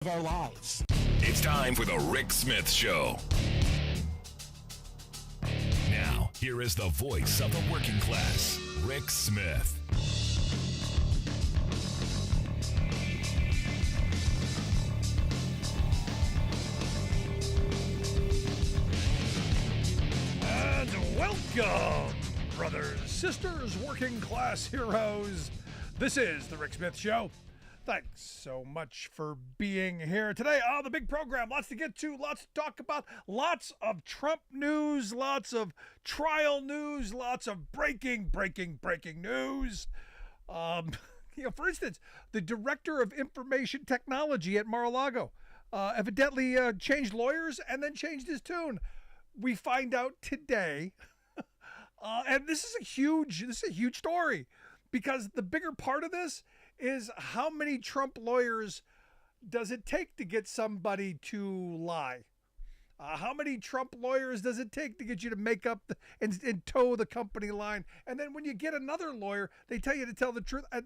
of our lives. It's time for the Rick Smith Show. Now, here is the voice of the working class, Rick Smith. And welcome, brothers, sisters, working class heroes. This is the Rick Smith Show. Thanks so much for being here today on the big program. Lots to get to, lots to talk about, lots of Trump news, lots of trial news, lots of breaking news. For instance, the director of information technology at Mar-a-Lago evidently changed lawyers and then changed his tune. We find out today, and this is a huge story, because the bigger part of this is how many Trump lawyers does it take to get somebody to lie? How many Trump lawyers does it take to get you to make up and toe the company line? And then when you get another lawyer, they tell you to tell the truth. Going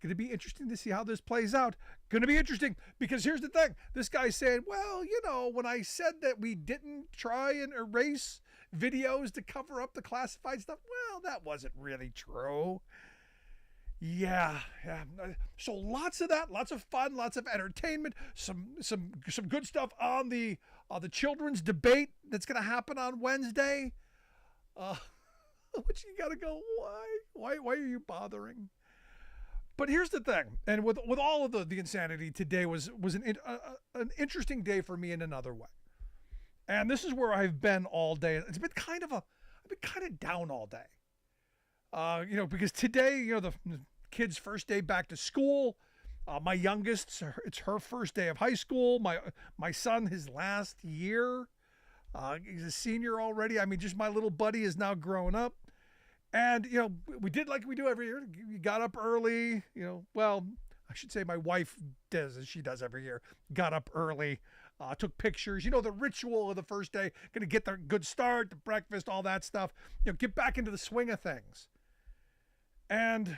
to be interesting to see how this plays out. Going to be interesting because here's the thing. This guy's saying, well, when I said that we didn't try and erase videos to cover up the classified stuff, well, that wasn't really true. Yeah. So lots of that, lots of fun, lots of entertainment, some good stuff on the children's debate that's going to happen on Wednesday. Which you got to go, why are you bothering? But here's the thing, and with all of the insanity, today was an interesting day for me in another way. And this is where I've been all day. I've been kind of down all day. Because today, the kid's first day back to school. My youngest, it's her first day of high school. My son, his last year. He's a senior already. I mean, just my little buddy is now growing up. And, we did like we do every year. We got up early, well, I should say my wife does, as she does every year. Got up early, took pictures, the ritual of the first day, going to get the good start, the breakfast, all that stuff, get back into the swing of things. And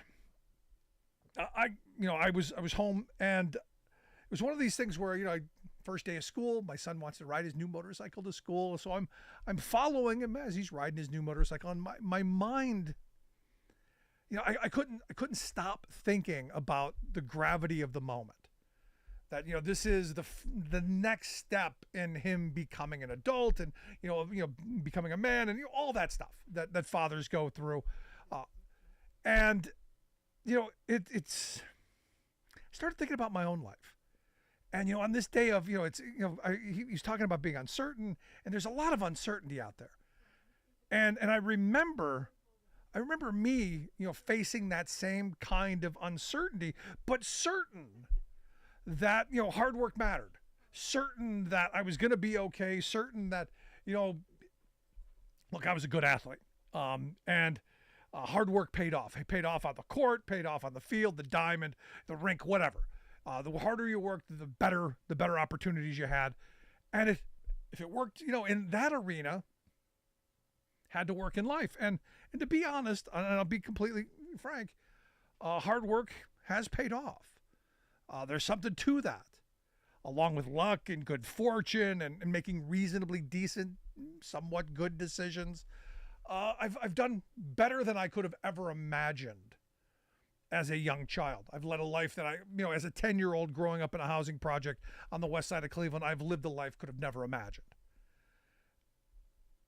I was home, and it was one of these things where, first day of school, my son wants to ride his new motorcycle to school. So I'm following him as he's riding his new motorcycle, and my mind, I couldn't stop thinking about the gravity of the moment. That, this is the next step in him becoming an adult and, becoming a man and all that stuff that fathers go through. And I started thinking about my own life. And, on this day of, he's talking about being uncertain, and there's a lot of uncertainty out there. And I remember me, facing that same kind of uncertainty, but certain that, hard work mattered, certain that I was going to be okay, certain that, look, I was a good athlete. And hard work paid off. It paid off on the court, paid off on the field, the diamond, the rink, whatever. The harder you worked, the better opportunities you had. And if it worked, in that arena, had to work in life. And to be honest, and I'll be completely frank, hard work has paid off. There's something to that, along with luck and good fortune and making reasonably decent, somewhat good decisions. I've done better than I could have ever imagined as a young child. I've led a life that as a 10-year-old growing up in a housing project on the west side of Cleveland, I've lived a life could have never imagined.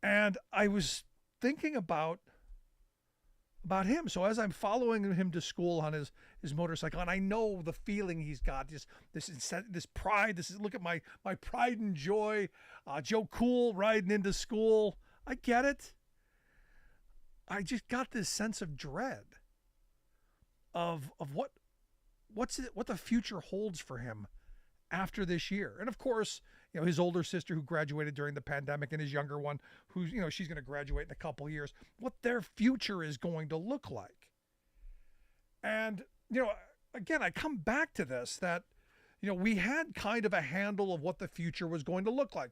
And I was thinking about him. So as I'm following him to school on his motorcycle, and I know the feeling he's got, this pride, look at my pride and joy, Joe Cool riding into school. I get it. I just got this sense of dread of what the future holds for him after this year. And of course, his older sister who graduated during the pandemic and his younger one who's, she's going to graduate in a couple years, what their future is going to look like. And, again, I come back to this, that, we had kind of a handle of what the future was going to look like.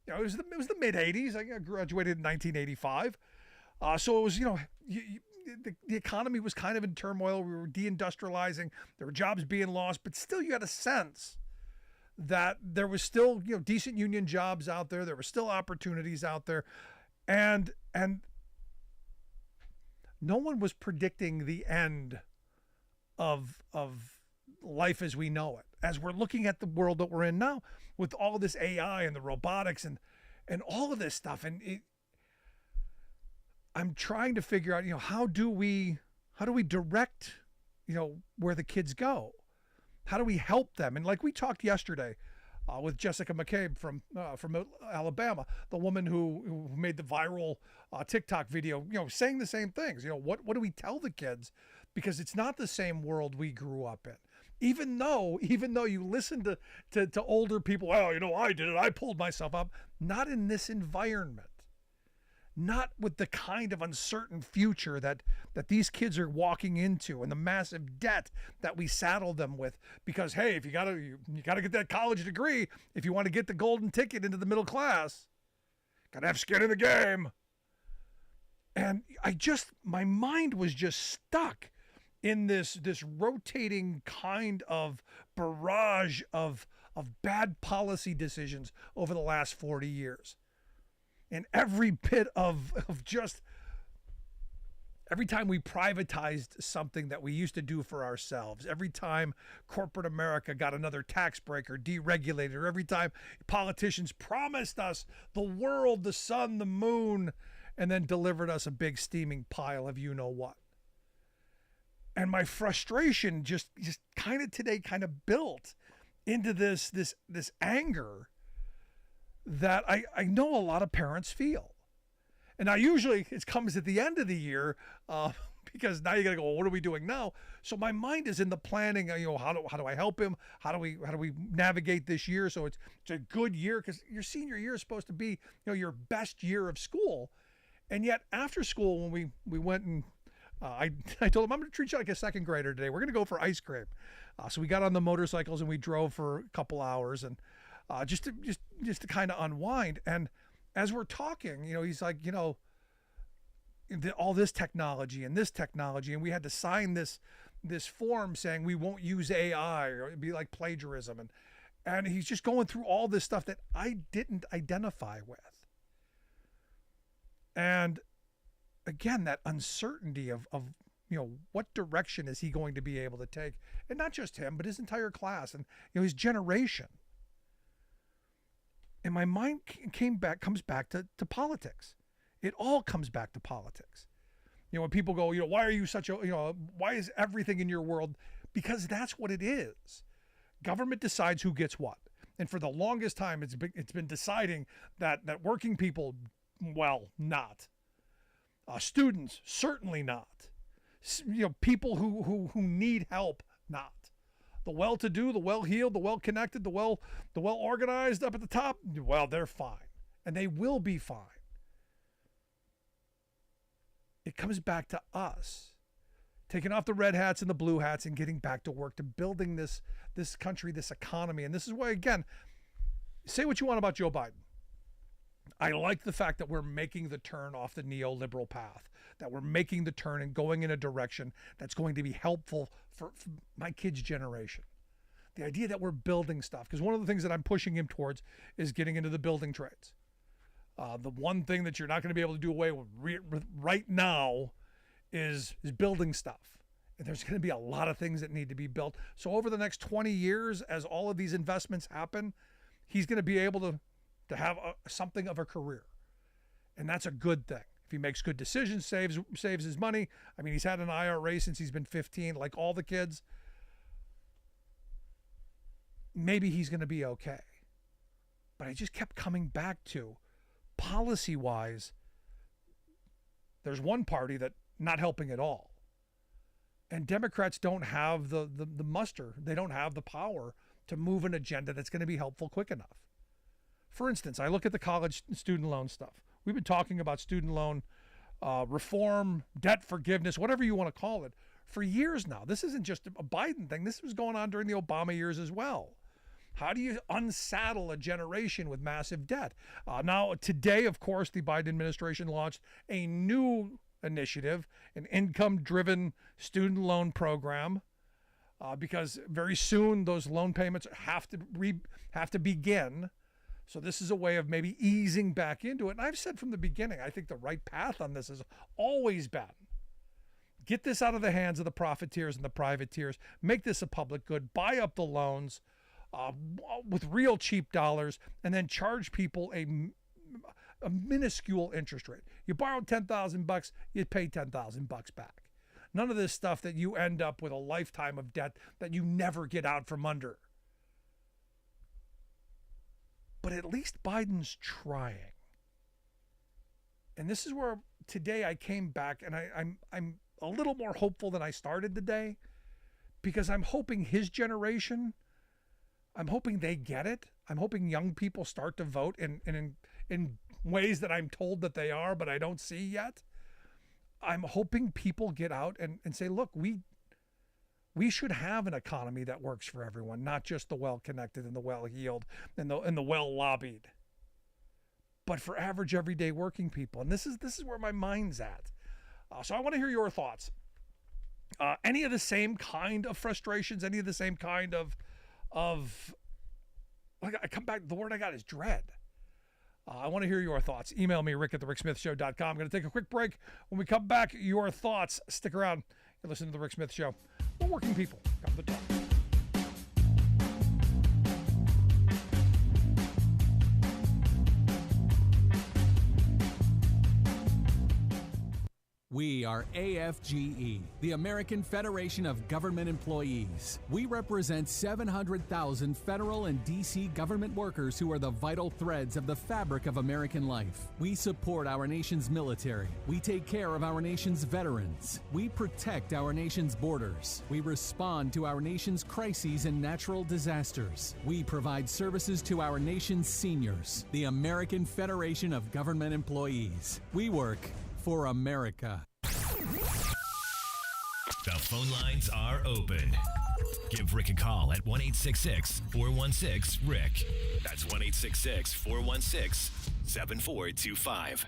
It was the mid 80s. I graduated in 1985. So it was, the economy was kind of in turmoil. We were deindustrializing. There were jobs being lost, but still you had a sense that there was still, decent union jobs out there. There were still opportunities out there. And no one was predicting the end of life as we know it. As we're looking at the world that we're in now with all this AI and the robotics and all of this stuff. And I'm trying to figure out, how do we direct, where the kids go? How do we help them? And like we talked yesterday with Jessica McCabe from Alabama, the woman who made the viral TikTok video, saying the same things. What do we tell the kids? Because it's not the same world we grew up in. Even though you listen to older people, well, I did it. I pulled myself up. Not in this environment. Not with the kind of uncertain future that these kids are walking into and the massive debt that we saddle them with. Because, hey, if you gotta get that college degree, if you want to get the golden ticket into the middle class, gotta have skin in the game. And my mind was just stuck in this rotating kind of barrage of bad policy decisions over the last 40 years. And every bit of just every time we privatized something that we used to do for ourselves, every time corporate America got another tax break or deregulated, or every time politicians promised us the world, the sun, the moon, and then delivered us a big steaming pile of what. And my frustration just kind of today kind of built into this anger that I know a lot of parents feel. And now usually it comes at the end of the year because now you got to go, well, what are we doing now? So my mind is in the planning, how do I help him? How do we navigate this year so it's a good year? Because your senior year is supposed to be, your best year of school. And yet after school, when we went and I told him, I'm going to treat you like a second grader today. We're going to go for ice cream. So we got on the motorcycles and we drove for a couple hours and just to kind of unwind. And as we're talking, he's like, all this technology, and we had to sign this form saying we won't use AI or it'd be like plagiarism. And he's just going through all this stuff that I didn't identify with. And again, that uncertainty of what direction is he going to be able to take? And not just him, but his entire class and his generation. And my mind comes back to politics. It all comes back to politics. When people go, why are you such a, why is everything in your world? Because that's what it is. Government decides who gets what. And for the longest time, it's been deciding that working people, well, not. Students, certainly not. People who need help, not. The well-to-do, the well-heeled, the well-connected, the well-organized up at the top, well, they're fine. And they will be fine. It comes back to us taking off the red hats and the blue hats and getting back to work to building this country, this economy. And this is why, again, say what you want about Joe Biden. I like the fact that we're making the turn off the neoliberal path, that we're making the turn and going in a direction that's going to be helpful for my kids' generation. The idea that we're building stuff, because one of the things that I'm pushing him towards is getting into the building trades. The one thing that you're not going to be able to do away with right now is building stuff. And there's going to be a lot of things that need to be built. So over the next 20 years, as all of these investments happen, he's going to be able to have something of a career. And that's a good thing. If he makes good decisions, saves his money. I mean, he's had an IRA since he's been 15, like all the kids. Maybe he's going to be okay. But I just kept coming back to, policy-wise, there's one party that not helping at all. And Democrats don't have the muster. They don't have the power to move an agenda that's going to be helpful quick enough. For instance, I look at the college student loan stuff. We've been talking about student loan reform, debt forgiveness, whatever you want to call it, for years now. This isn't just a Biden thing. This was going on during the Obama years as well. How do you unsaddle a generation with massive debt? Now, today, of course, the Biden administration launched a new initiative, an income-driven student loan program because very soon those loan payments have to begin. So this is a way of maybe easing back into it. And I've said from the beginning, I think the right path on this has always been get this out of the hands of the profiteers and the privateers, make this a public good, buy up the loans with real cheap dollars, and then charge people a minuscule interest rate. You borrowed $10,000, you pay $10,000 back. None of this stuff that you end up with a lifetime of debt that you never get out from under. But at least Biden's trying. And this is where today I came back, and I'm a little more hopeful than I started the day, because I'm hoping his generation, I'm hoping they get it. I'm hoping young people start to vote in ways that I'm told that they are, but I don't see yet. I'm hoping people get out and say, look, we should have an economy that works for everyone, not just the well-connected and the well-heeled and the well-lobbied, but for average, everyday working people. And this is where my mind's at. So I want to hear your thoughts. Any of the same kind of frustrations? Any of the same kind of like I come back, the word I got is dread. I want to hear your thoughts. Email me, rick@thericksmithshow.com. I'm going to take a quick break. When we come back, your thoughts. Stick around. You're listening to The Rick Smith Show. We're working people. Come to talk. We are AFGE, the American Federation of Government Employees. We represent 700,000 federal and D.C. government workers who are the vital threads of the fabric of American life. We support our nation's military. We take care of our nation's veterans. We protect our nation's borders. We respond to our nation's crises and natural disasters. We provide services to our nation's seniors. The American Federation of Government Employees. We work for America. The phone lines are open. Give Rick a call at 1-866-416-RICK. That's 1-866-416-7425.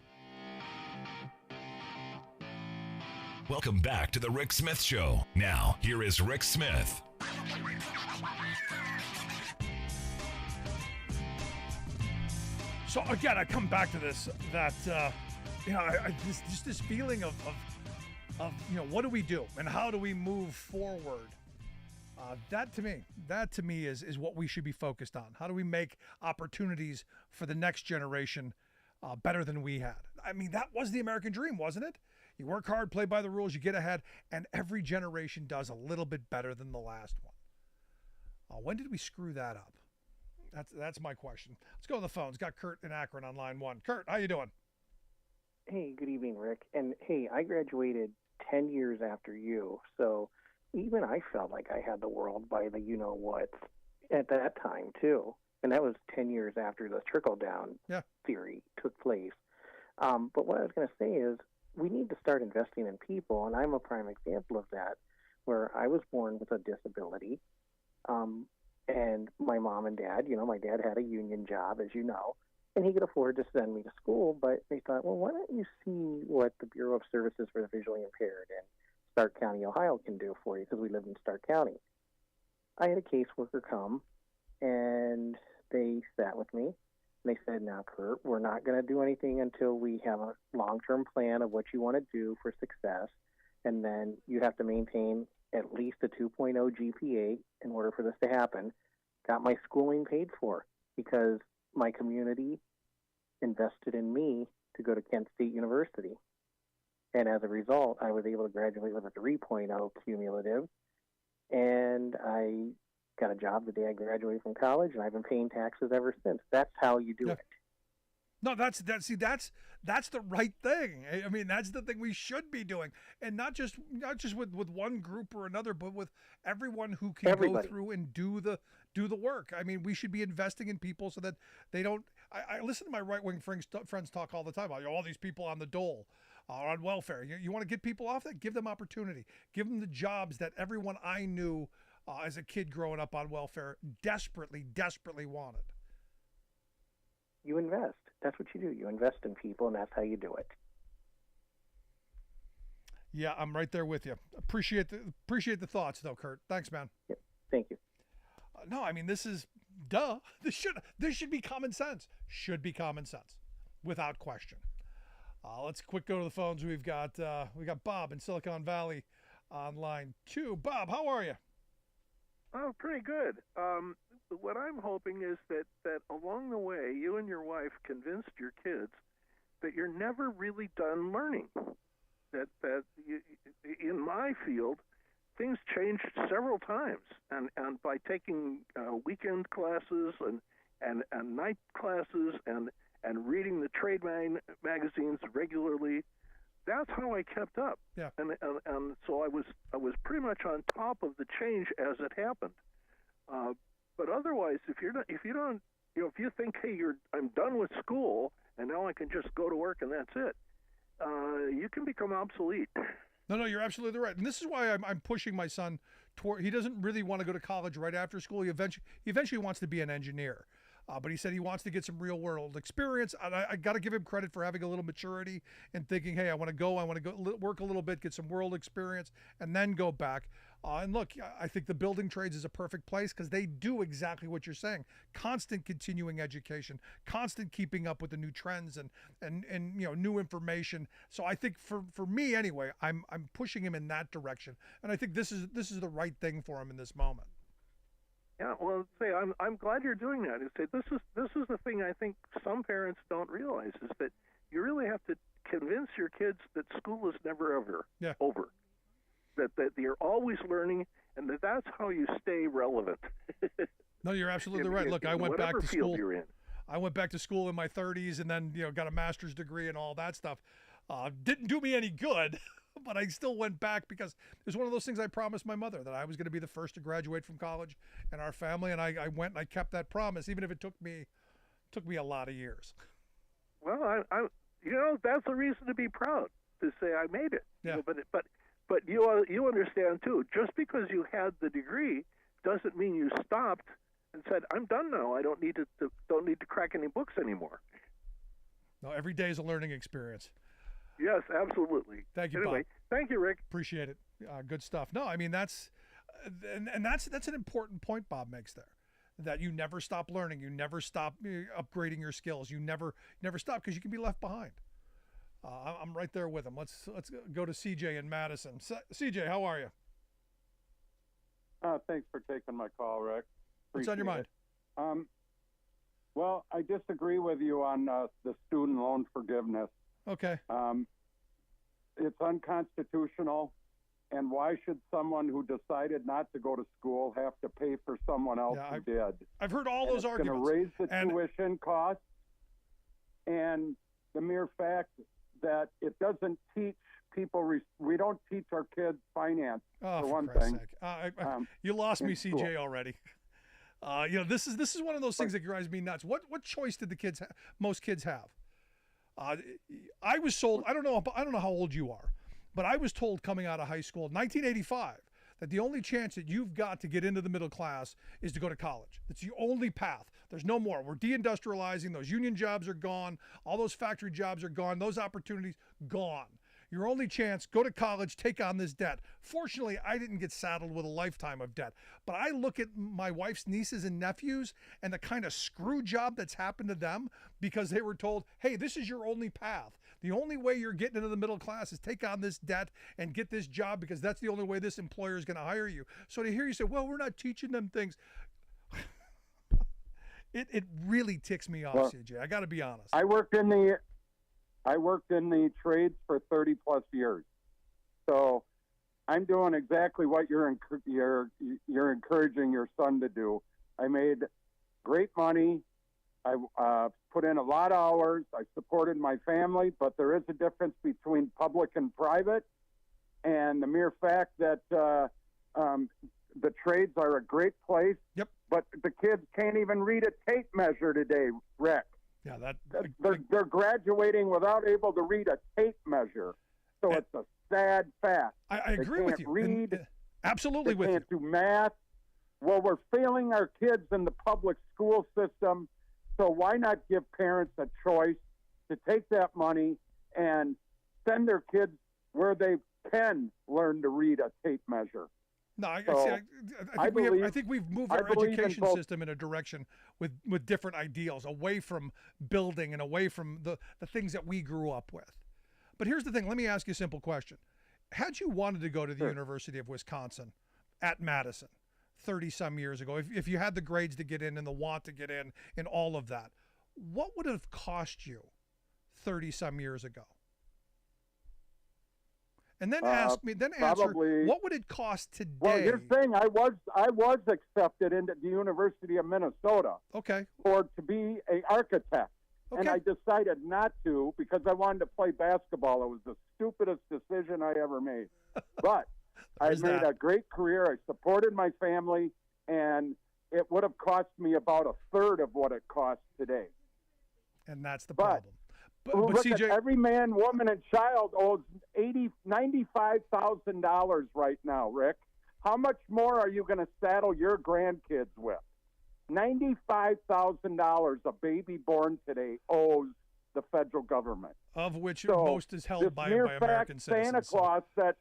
Welcome back to The Rick Smith Show. Now, here is Rick Smith. So again, I come back to this, that this feeling of what do we do and how do we move forward? That to me is what we should be focused on. How do we make opportunities for the next generation better than we had? I mean, that was the American dream, wasn't it? You work hard, play by the rules, you get ahead, and every generation does a little bit better than the last one. When did we screw that up? That's my question. Let's go to the phones. Got Kurt in Akron on line one. Kurt, how you doing? Hey, good evening, Rick. And hey, I graduated 10 years after you, so even I felt like I had the world by the you-know-what at that time, too. And that was 10 years after the trickle-down theory took place. But what I was going to say is we need to start investing in people, and I'm a prime example of that, where I was born with a disability, and my mom and dad, my dad had a union job, as you know, and he could afford to send me to school, but they thought, well, why don't you see what the Bureau of Services for the Visually Impaired in Stark County, Ohio can do for you, because we lived in Stark County. I had a caseworker come, and they sat with me, and they said, now, Kurt, we're not going to do anything until we have a long-term plan of what you want to do for success, and then you have to maintain at least a 2.0 GPA in order for this to happen. Got my schooling paid for because my community invested in me to go to Kent State University. And as a result, I was able to graduate with a 3.0 cumulative, and I got a job the day I graduated from college, and I've been paying taxes ever since. That's how you do it. No, that's the right thing. I mean, that's the thing we should be doing, and not just with one group or another, but with everyone who can go through and do the work. I mean, we should be investing in people so that they don't. I listen to my right-wing friends talk all the time about all these people on the dole, on welfare. You want to get people off that? Give them opportunity. Give them the jobs that everyone I knew as a kid growing up on welfare desperately wanted. You invest. That's what you do. You invest in people, and that's how you do it. Yeah, I'm right there with you. Appreciate the thoughts, though, Kurt. Thanks, man. Yep. Thank you. No, I mean, this is duh. This should be common sense. Should be common sense, without question. Let's quick go to the phones. We've got Bob in Silicon Valley on line 2. Bob, how are you? Oh, pretty good. What I'm hoping is that along the way, you and your wife convinced your kids that you're never really done learning. That you, in my field, things changed several times, and by taking weekend classes and night classes and reading the trade magazines regularly, that's how I kept up. Yeah. And so I was pretty much on top of the change as it happened. But otherwise, if you think, hey, I'm done with school and now I can just go to work and that's it, you can become obsolete. No, you're absolutely right. And this is why I'm pushing my son toward. He doesn't really want to go to college right after school. He eventually wants to be an engineer. But he said he wants to get some real world experience. And I got to give him credit for having a little maturity and thinking, hey, I want to go work a little bit, get some world experience, and then go back. And look, I think the building trades is a perfect place because they do exactly what you're saying. Constant continuing education, constant keeping up with the new trends and new information. So I think for me anyway, I'm pushing him in that direction. And I think this is the right thing for him in this moment. Yeah, well, I'm glad you're doing that. This is the thing I think some parents don't realize is that you really have to convince your kids that school is never ever over. That you're always learning, and that's how you stay relevant. No, you're absolutely right. Look, I went back to school. You're in. I went back to school in my 30s, and then got a master's degree and all that stuff. Didn't do me any good. But I still went back because it was one of those things I promised my mother, that I was going to be the first to graduate from college in our family, and I went and I kept that promise, even if it took me a lot of years. Well, I that's a reason to be proud, to say I made it. Yeah. But you understand too. Just because you had the degree doesn't mean you stopped and said, I'm done now. I don't need to crack any books anymore. No, every day is a learning experience. Yes, absolutely. Thank you, anyway, Bob. Thank you, Rick. Appreciate it. Good stuff. No, I mean, that's an important point Bob makes there, that you never stop learning. You never stop upgrading your skills. You never stop because you can be left behind. I'm right there with him. Let's go to CJ in Madison. CJ, how are you? Thanks for taking my call, Rick. What's on your mind? Well, I disagree with you on the student loan forgiveness. Okay. It's unconstitutional, and why should someone who decided not to go to school have to pay for someone else who did? I've heard all those arguments. It's going to raise the tuition costs, and the mere fact that it doesn't teach people. We don't teach our kids finance, for one thing. You lost me, CJ, school. already. This is one of those things that drives me nuts. What choice did most kids have? I was sold. I don't know how old you are, but I was told coming out of high school in 1985 that the only chance that you've got to get into the middle class is to go to college. That's the only path. There's no more. We're deindustrializing. Those union jobs are gone. All those factory jobs are gone. Those opportunities gone. Your only chance, go to college, take on this debt. Fortunately, I didn't get saddled with a lifetime of debt. But I look at my wife's nieces and nephews and the kind of screw job that's happened to them because they were told, hey, this is your only path. The only way you're getting into the middle class is take on this debt and get this job because that's the only way this employer is going to hire you. So to hear you say, well, we're not teaching them things. It really ticks me off, CJ. I got to be honest. I worked in the trades for 30 plus years. So I'm doing exactly what you're encouraging your son to do. I made great money. I put in a lot of hours. I supported my family, but there is a difference between public and private. And the mere fact that the trades are a great place, yep. But the kids can't even read a tape measure today, Rick. Yeah, they're graduating without able to read a tape measure. So it's a sad fact. I agree with you. Read. Absolutely with you. They can't do math. Well, we're failing our kids in the public school system. So why not give parents a choice to take that money and send their kids where they 10 learn to read a tape measure. No, I believe- think we've moved I our believe in education both. system in a direction with different ideals, away from building and away from the things that we grew up with. But here's the thing. Let me ask you a simple question. Had you wanted to go to the Sure. University of Wisconsin at Madison 30-some years ago, if you had the grades to get in and the want to get in and all of that, what would it have cost you 30-some years ago? And then answer, probably- what would it cost today? Well, here's the thing. I was accepted into the University of Minnesota Okay. to be an architect. And I decided not to because I wanted to play basketball. It was the stupidest decision I ever made. But I There's made that. a great career. I supported my family, and it would have cost me about a third of what it costs today. And that's the But- problem. But Look at CJ, every man, woman, and child owes $95,000 right now, Rick. How much more are you going to saddle your grandkids with? $95,000 a baby born today owes the federal government. of which So most is held this by mere American fact, citizens. Santa so- Claus, that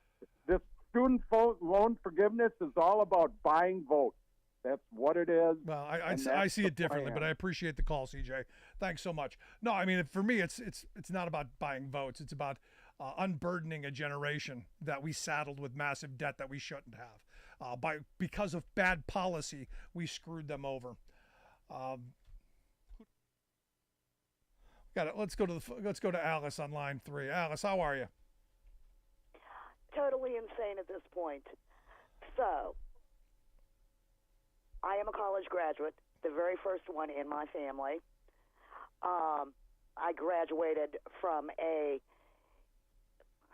this student loan forgiveness is all about buying votes. That's what it is. Well, I and I that's see the it differently, but plan. I appreciate the call, CJ. Thanks so much. No, I mean, for me, it's not about buying votes. It's about unburdening a generation that we saddled with massive debt that we shouldn't have. Because of bad policy, we screwed them over. Got it. Let's go to Alice on line 3. Alice, how are you? Totally insane at this point. So, I am a college graduate, the very first one in my family. I graduated from I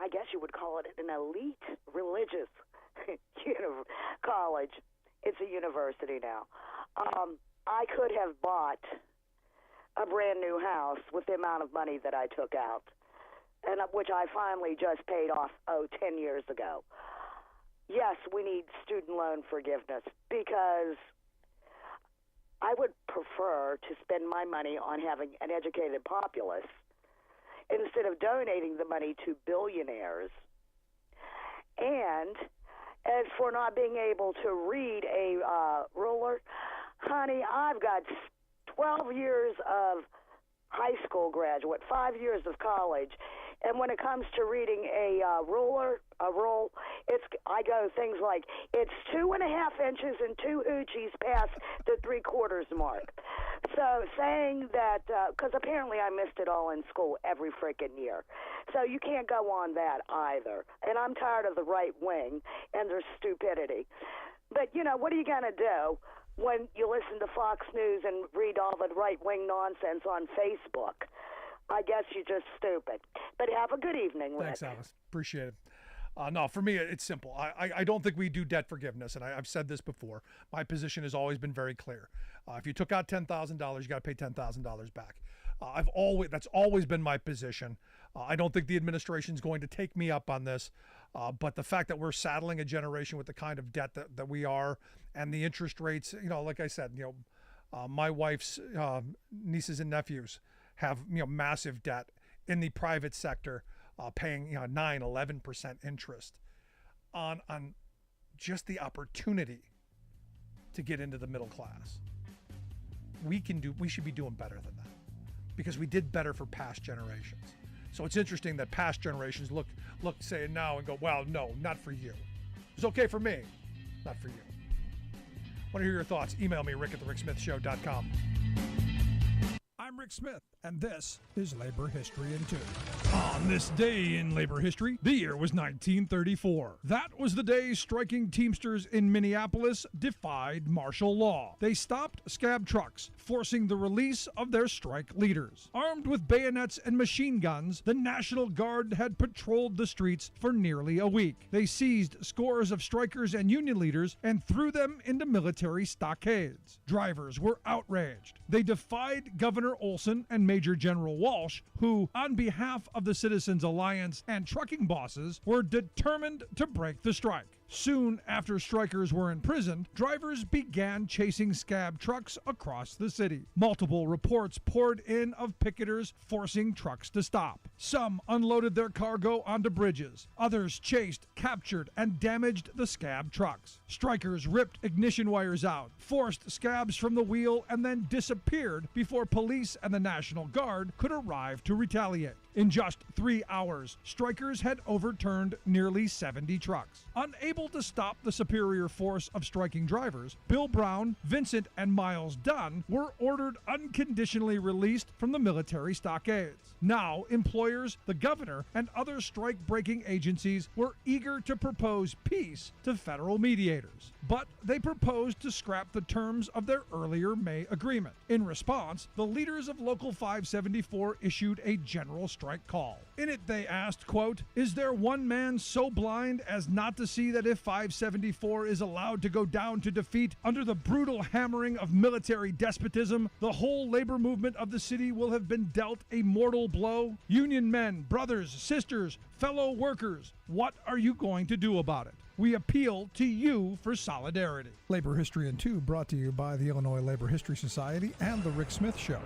guess you would call it an elite religious college. It's a university now. I could have bought a brand new house with the amount of money that I took out, and which I finally just paid off 10 years ago. Yes, we need student loan forgiveness because I would prefer to spend my money on having an educated populace instead of donating the money to billionaires. And as for not being able to read a ruler, honey, I've got 12 years of high school graduate, 5 years of college, and when it comes to reading a roll, I go things like it's 2.5 inches and 2 hoochies past the 3/4 mark. So saying that, because apparently I missed it all in school every freaking year, so you can't go on that either. And I'm tired of the right wing and their stupidity. But what are you gonna do when you listen to Fox News and read all the right-wing nonsense on Facebook? I guess you're just stupid. But have a good evening, Rick. Thanks, Alice. Appreciate it. No, for me, it's simple. I don't think we do debt forgiveness, and I've said this before. My position has always been very clear. If you took out $10,000, you got to pay $10,000 back. That's always been my position. I don't think the administration is going to take me up on this, but the fact that we're saddling a generation with the kind of debt that we are, and the interest rates, like I said, my wife's nieces and nephews have massive debt in the private sector, paying 9-11% interest on just the opportunity to get into the middle class. We should be doing better than that because we did better for past generations. So it's interesting that past generations look say it now and go, well, no, not for you. It's okay for me, not for you. Want to hear your thoughts? Email me, rick@thericksmithshow.com. I'm Rick Smith, and this is Labor History in 2. On this day in labor history, the year was 1934. That was the day striking Teamsters in Minneapolis defied martial law. They stopped scab trucks, forcing the release of their strike leaders. Armed with bayonets and machine guns, the National Guard had patrolled the streets for nearly a week. They seized scores of strikers and union leaders and threw them into military stockades. Drivers were outraged. They defied Governor Olson and Major General Walsh, who, on behalf of the Citizens Alliance and trucking bosses, were determined to break the strike. Soon after strikers were imprisoned, drivers began chasing scab trucks across the city. Multiple reports poured in of picketers forcing trucks to stop. Some unloaded their cargo onto bridges. Others chased, captured, and damaged the scab trucks. Strikers ripped ignition wires out, forced scabs from the wheel, and then disappeared before police and the National Guard could arrive to retaliate. In just 3 hours, strikers had overturned nearly 70 trucks. Unable to stop the superior force of striking drivers, Bill Brown, Vincent, and Miles Dunn were ordered unconditionally released from the military stockades. Now, employers, the governor, and other strike-breaking agencies were eager to propose peace to federal mediators. But they proposed to scrap the terms of their earlier May agreement. In response, the leaders of Local 574 issued a general strike call. In it, they asked, quote, "Is there one man so blind as not to see that if 574 is allowed to go down to defeat under the brutal hammering of military despotism, the whole labor movement of the city will have been dealt a mortal blow? Union men, brothers, sisters, fellow workers, what are you going to do about it? We appeal to you for solidarity." Labor History in 2 brought to you by the Illinois Labor History Society and The Rick Smith Show.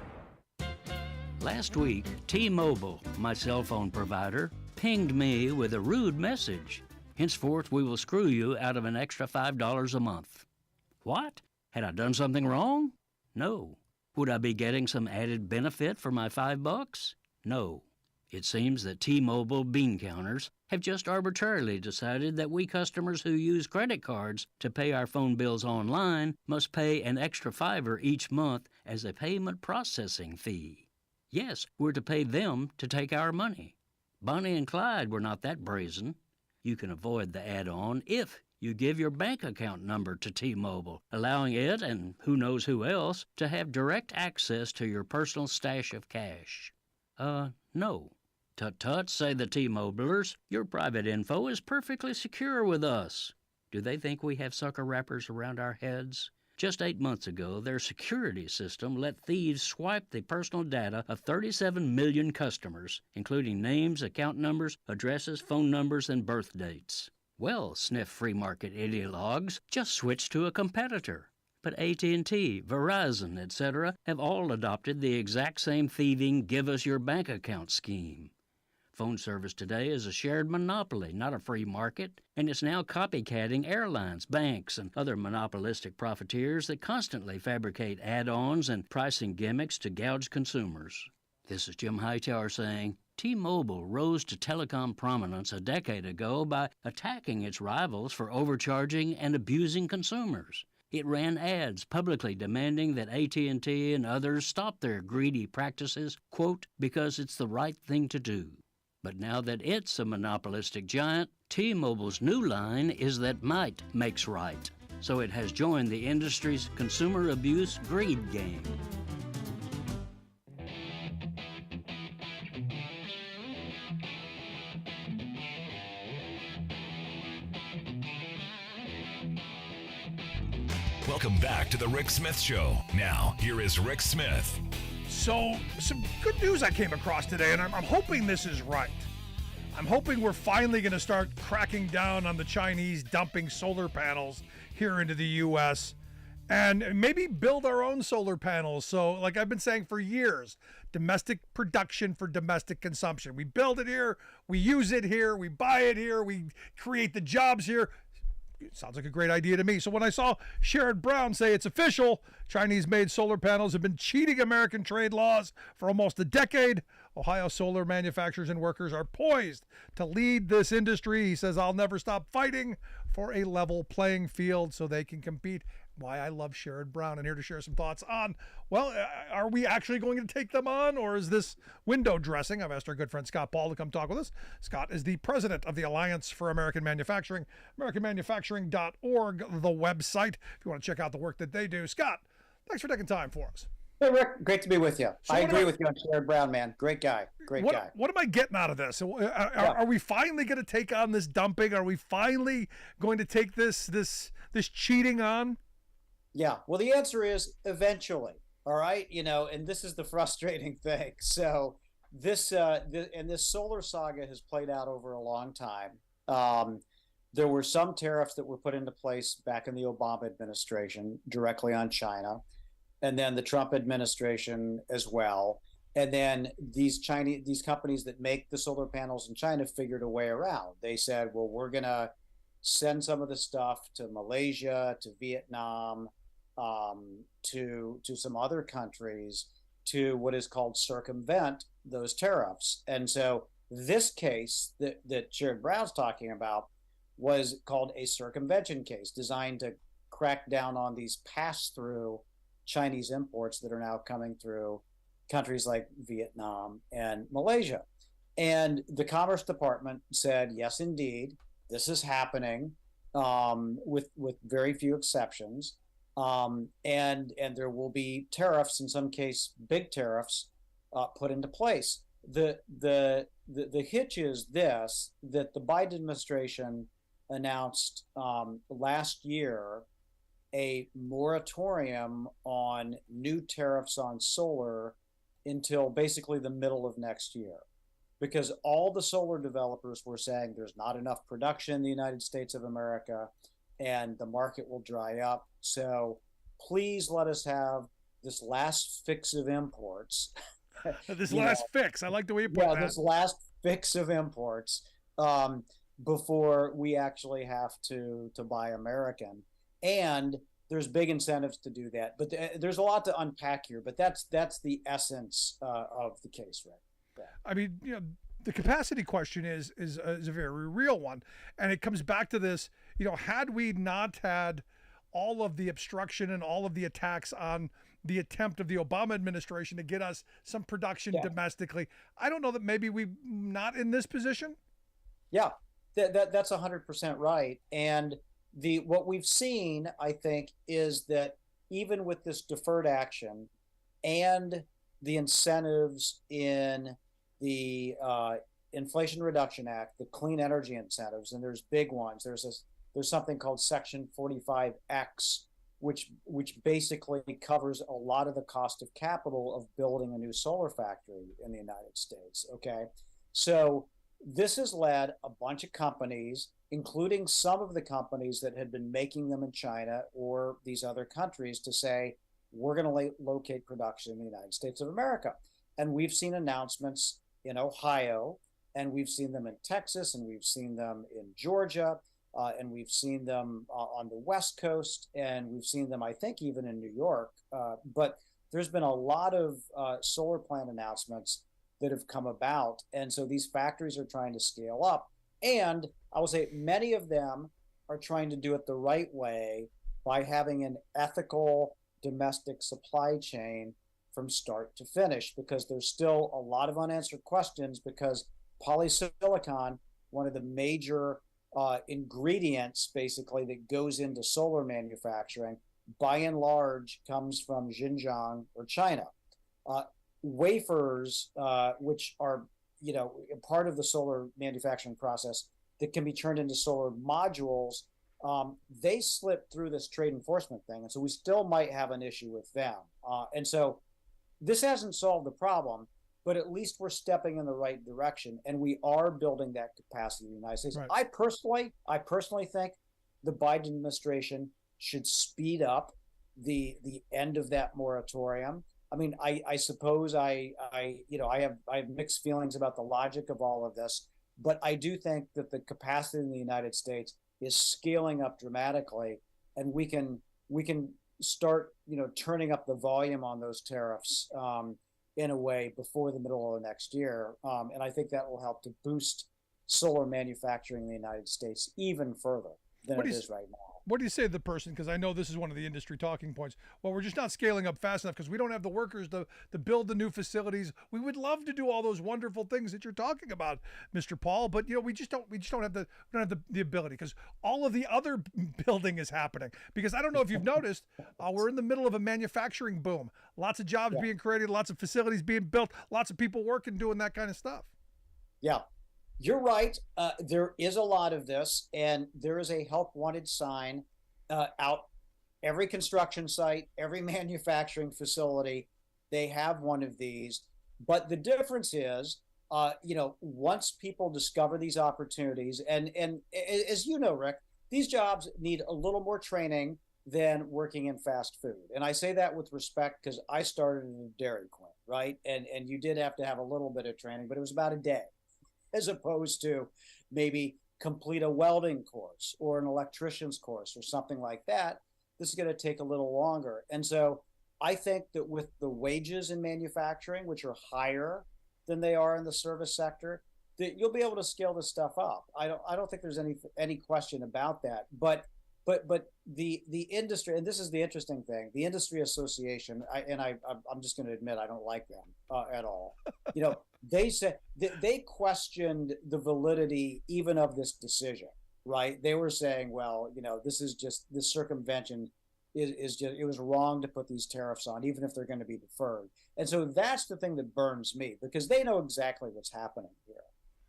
Last week, T-Mobile, my cell phone provider, pinged me with a rude message. Henceforth, we will screw you out of an extra $5 a month. What? Had I done something wrong? No. Would I be getting some added benefit for my $5? No. It seems that T-Mobile bean counters have just arbitrarily decided that we customers who use credit cards to pay our phone bills online must pay an extra $5 each month as a payment processing fee. Yes, we're to pay them to take our money. Bonnie and Clyde were not that brazen. You can avoid the add-on if you give your bank account number to T-Mobile, allowing it, and who knows who else, to have direct access to your personal stash of cash. No. Tut-tut, say the T-Mobilers. Your private info is perfectly secure with us. Do they think we have sucker wrappers around our heads? Just 8 months ago, their security system let thieves swipe the personal data of 37 million customers, including names, account numbers, addresses, phone numbers, and birth dates. Well, sniff free market ideologues, just switch to a competitor. But AT&T, Verizon, etc. have all adopted the exact same thieving give-us-your-bank account scheme. Phone service today is a shared monopoly, not a free market, and it's now copycatting airlines, banks, and other monopolistic profiteers that constantly fabricate add-ons and pricing gimmicks to gouge consumers. This is Jim Hightower saying, T-Mobile rose to telecom prominence a decade ago by attacking its rivals for overcharging and abusing consumers. It ran ads publicly demanding that AT&T and others stop their greedy practices, quote, because it's the right thing to do. But now that it's a monopolistic giant, T-Mobile's new line is that might makes right. So it has joined the industry's consumer abuse greed game. Welcome back to the Rick Smith Show. Now, here is Rick Smith. So, some good news I came across today, and I'm hoping this is right. I'm hoping we're finally going to start cracking down on the Chinese dumping solar panels here into the U.S. and maybe build our own solar panels. So, like I've been saying for years, domestic production for domestic consumption. We build it here, we use it here, we buy it here, we create the jobs here. It sounds like a great idea to me. So when I saw Sherrod Brown say it's official, Chinese-made solar panels have been cheating American trade laws for almost a decade, Ohio solar manufacturers and workers are poised to lead this industry. He says, I'll never stop fighting for a level playing field so they can compete. Why I love Sherrod Brown, and here to share some thoughts on, well, are we actually going to take them on, or is this window dressing? I've asked our good friend Scott Paul to come talk with us. Scott is the president of the Alliance for American Manufacturing, AmericanManufacturing.org, the website, if you want to check out the work that they do. Scott, thanks for taking time for us. Hey, Rick, great to be with you. So I agree with you on Sherrod Brown, man. Great guy. Great guy. What am I getting out of this? Are we finally going to take on this dumping? Are we finally going to take this cheating on? Yeah, well, the answer is eventually, all right? You know, and this is the frustrating thing. So this solar saga has played out over a long time. There were some tariffs that were put into place back in the Obama administration directly on China, and then the Trump administration as well. And then these companies that make the solar panels in China figured a way around. They said, well, we're going to send some of the stuff to Malaysia, to Vietnam, to some other countries to what is called circumvent those tariffs. And so this case that Sherrod Brown's talking about was called a circumvention case, designed to crack down on these pass-through Chinese imports that are now coming through countries like Vietnam and Malaysia. And the Commerce Department said, yes, indeed, this is happening, with very few exceptions. And there will be tariffs, in some case, big tariffs, put into place. The hitch is this, that the Biden administration announced last year a moratorium on new tariffs on solar until basically the middle of next year, because all the solar developers were saying there's not enough production in the United States of America and the market will dry up. So please let us have this last fix of imports. This last fix. I like the way you put that. This last fix of imports before we actually have to buy American. And there's big incentives to do that. But there's a lot to unpack here. But that's the essence of the case, right? Yeah. I mean, the capacity question is a very real one, and it comes back to this. Had we not had all of the obstruction and all of the attacks on the attempt of the Obama administration to get us some production domestically, I don't know that maybe we're not in this position. Yeah, that's 100% right. And what we've seen, I think, is that even with this deferred action and the incentives in the Inflation Reduction Act, the clean energy incentives, and there's big ones. There's something called Section 45X, which basically covers a lot of the cost of capital of building a new solar factory in the United States. Okay, so this has led a bunch of companies, including some of the companies that had been making them in China or these other countries, to say, we're going to locate production in the United States of America. And we've seen announcements in Ohio, and we've seen them in Texas, and we've seen them in Georgia, and we've seen them on the West Coast, and we've seen them, I think, even in New York. But there's been a lot of solar plant announcements that have come about. And so these factories are trying to scale up. And I will say many of them are trying to do it the right way by having an ethical domestic supply chain from start to finish, because there's still a lot of unanswered questions, because polysilicon, one of the major ingredients basically that goes into solar manufacturing, by and large comes from Xinjiang or China. Wafers, which are part of the solar manufacturing process that can be turned into solar modules, they slip through this trade enforcement thing, and so we still might have an issue with them. And so this hasn't solved the problem, but at least we're stepping in the right direction, and we are building that capacity in the United States. Right. I personally think the Biden administration should speed up the end of that moratorium. I mean, I suppose I have mixed feelings about the logic of all of this, but I do think that the capacity in the United States is scaling up dramatically, and we can start turning up the volume on those tariffs in a way before the middle of next year, and I think that will help to boost solar manufacturing in the United States even further than it is right now. What do you say to the person, because I know this is one of the industry talking points, well, we're just not scaling up fast enough because we don't have the workers to build the new facilities. We would love to do all those wonderful things that you're talking about, Mr. Paul, but we just don't have the ability, because all of the other building is happening. Because I don't know if you've noticed, we're in the middle of a manufacturing boom. Lots of jobs being created, lots of facilities being built, lots of people working, doing that kind of stuff. Yeah. You're right. There is a lot of this, and there is a help wanted sign out every construction site, every manufacturing facility. They have one of these, but the difference is once people discover these opportunities, and as you know, Rick, these jobs need a little more training than working in fast food. And I say that with respect because I started in a Dairy Queen, right? And you did have to have a little bit of training, but it was about a day, as opposed to maybe complete a welding course or an electrician's course or something like that. This is going to take a little longer. And so I think that with the wages in manufacturing, which are higher than they are in the service sector, that you'll be able to scale this stuff up. I don't think there's any question about that. But the industry, and this is the interesting thing, the industry association, I'm just going to admit I don't like them at all. They said they questioned the validity even of this decision, right? They were saying, well, this is just this circumvention is just, it was wrong to put these tariffs on, even if they're going to be deferred. And so that's the thing that burns me, because they know exactly what's happening here,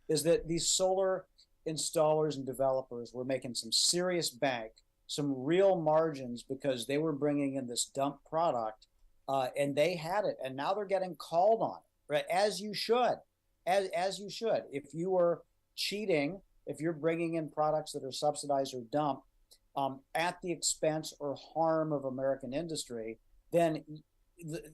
is that these solar installers and developers were making some serious bank, some real margins, because they were bringing in this dump product, and they had it, and now they're getting called on it, right? As you should, as you should. If you were cheating, if you're bringing in products that are subsidized or dumped at the expense or harm of American industry, then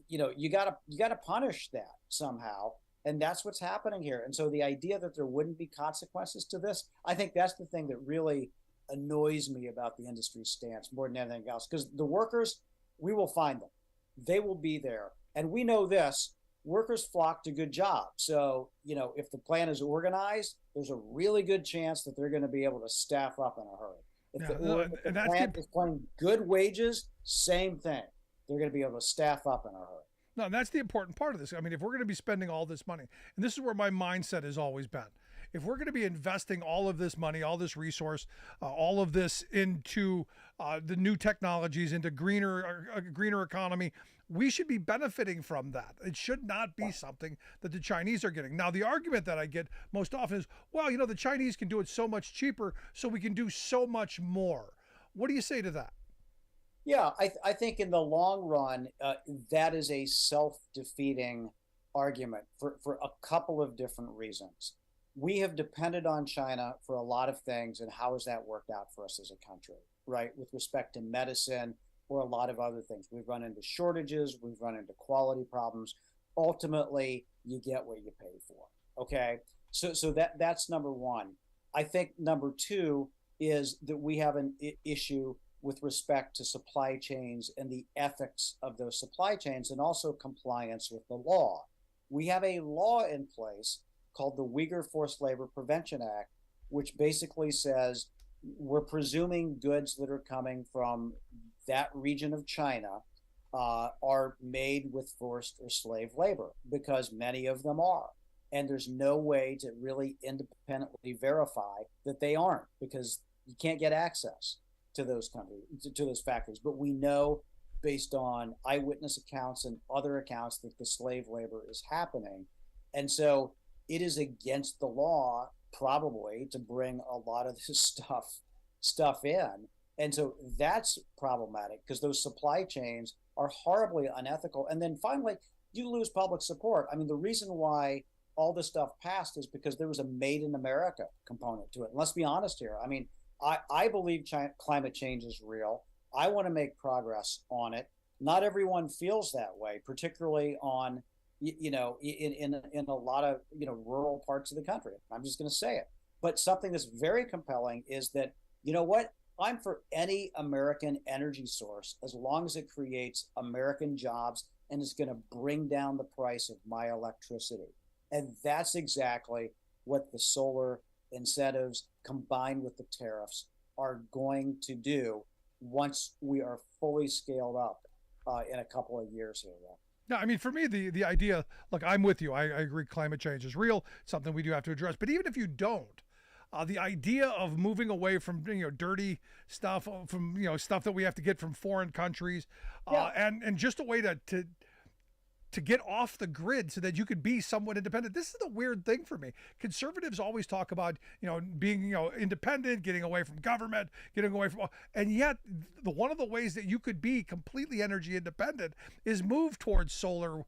you gotta punish that somehow. And that's what's happening here. And so the idea that there wouldn't be consequences to this, I think that's the thing that really annoys me about the industry stance more than anything else. Because the workers, we will find them. They will be there. And we know this, workers flock to good jobs. So, if the plant is organized, there's a really good chance that they're going to be able to staff up in a hurry. If the plant is paying good wages, same thing. They're going to be able to staff up in a hurry. No, and that's the important part of this. I mean, if we're going to be spending all this money, and this is where my mindset has always been, if we're going to be investing all of this money, all this resource, all of this into the new technologies, into greener economy, we should be benefiting from that. It should not be something that the Chinese are getting. Now, the argument that I get most often is, well, the Chinese can do it so much cheaper, so we can do so much more. What do you say to that? Yeah, I think in the long run, that is a self-defeating argument for a couple of different reasons. We have depended on China for a lot of things, and how has that worked out for us as a country, right? With respect to medicine or a lot of other things. We've run into shortages, we've run into quality problems. Ultimately, you get what you pay for, okay? So that's number one. I think number two is that we have an issue with respect to supply chains and the ethics of those supply chains, and also compliance with the law. We have a law in place called the Uyghur Forced Labor Prevention Act, which basically says we're presuming goods that are coming from that region of China are made with forced or slave labor, because many of them are. And there's no way to really independently verify that they aren't, because you can't get access to those countries, to those factories. But we know, based on eyewitness accounts and other accounts, that the slave labor is happening. And so it is against the law, probably, to bring a lot of this stuff in. And so that's problematic, because those supply chains are horribly unethical. And then finally, you lose public support. I mean, the reason why all this stuff passed is because there was a made in America component to it. And let's be honest here. I mean, I believe climate change is real. I want to make progress on it. Not everyone feels that way, particularly on, in a lot of, rural parts of the country. I'm just going to say it. But something that's very compelling is that, I'm for any American energy source, as long as it creates American jobs and is going to bring down the price of my electricity. And that's exactly what the solar incentives combined with the tariffs are going to do once we are fully scaled up in a couple of years here. No, I mean, for me, the idea, look, I'm with you. I agree climate change is real, something we do have to address. But even if you don't, the idea of moving away from dirty stuff, from stuff that we have to get from foreign countries, and just a way to to get off the grid so that you could be somewhat independent. This is the weird thing for me. Conservatives always talk about, being, independent, getting away from government, getting away from, and yet one of the ways that you could be completely energy independent is move towards solar,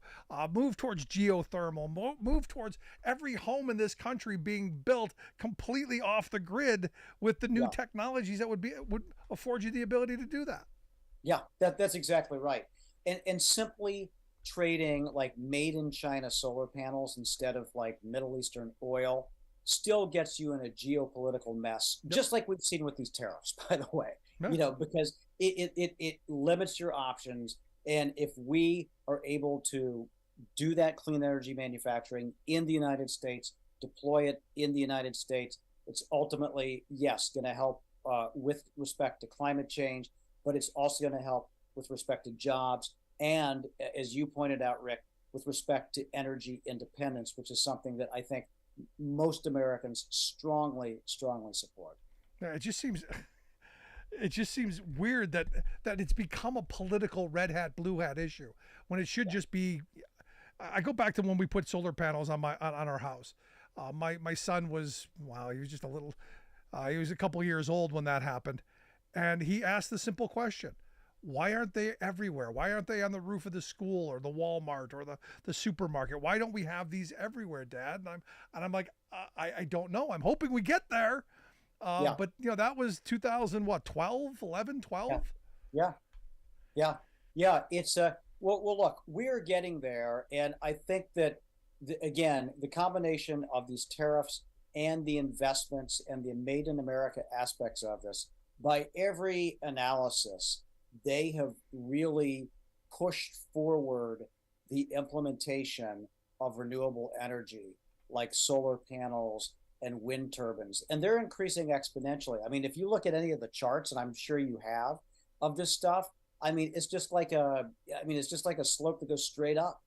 move towards geothermal, move towards every home in this country being built completely off the grid with the new technologies that would afford you the ability to do that. Yeah, that's exactly right. And simply trading like made in China solar panels instead of like Middle Eastern oil still gets you in a geopolitical mess, just like we've seen with these tariffs, by the way. Because it limits your options. And if we are able to do that clean energy manufacturing in the United States, deploy it in the United States, it's ultimately, yes, going to help with respect to climate change, but it's also going to help with respect to jobs. And as you pointed out, Rick, with respect to energy independence, which is something that I think most Americans strongly support. It just seems weird that it's become a political red hat, blue hat issue when it should just be. I go back to when we put solar panels on our house. My son was, he was just a little, he was a couple years old when that happened, and he asked the simple question: why aren't they everywhere? Why aren't they on the roof of the school or the Walmart or the supermarket? Why don't we have these everywhere, Dad? And I'm like, I don't know. I'm hoping we get there. But that was 2012, 11, 12. Yeah. It's well, look, we're getting there. And I think that again, the combination of these tariffs and the investments and the made in America aspects of this, by every analysis, they have really pushed forward the implementation of renewable energy like solar panels and wind turbines, and they're increasing exponentially. I mean, if you look at any of the charts, and I'm sure you have, of this stuff, I mean, it's just like a slope that goes straight up,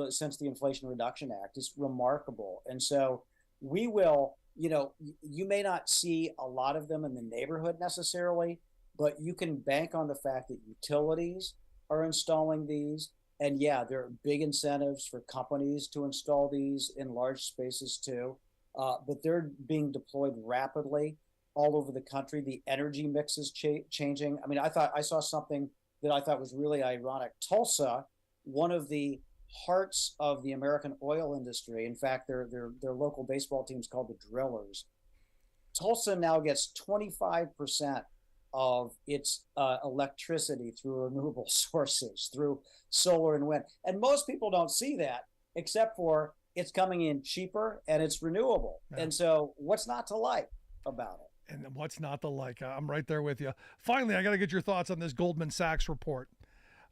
since the Inflation Reduction Act. It's remarkable. And so we will, you may not see a lot of them in the neighborhood necessarily, but you can bank on the fact that utilities are installing these. And yeah, there are big incentives for companies to install these in large spaces too. But they're being deployed rapidly all over the country. The energy mix is changing. I mean, I saw something that I thought was really ironic. Tulsa, one of the hearts of the American oil industry. In fact, their local baseball team is called the Drillers. Tulsa now gets 25% of its electricity through renewable sources, through solar and wind. And most people don't see that, except for it's coming in cheaper and it's renewable. Yeah. And so what's not to like about it? And what's not to like? I'm right there with you. Finally, I got to get your thoughts on this Goldman Sachs report.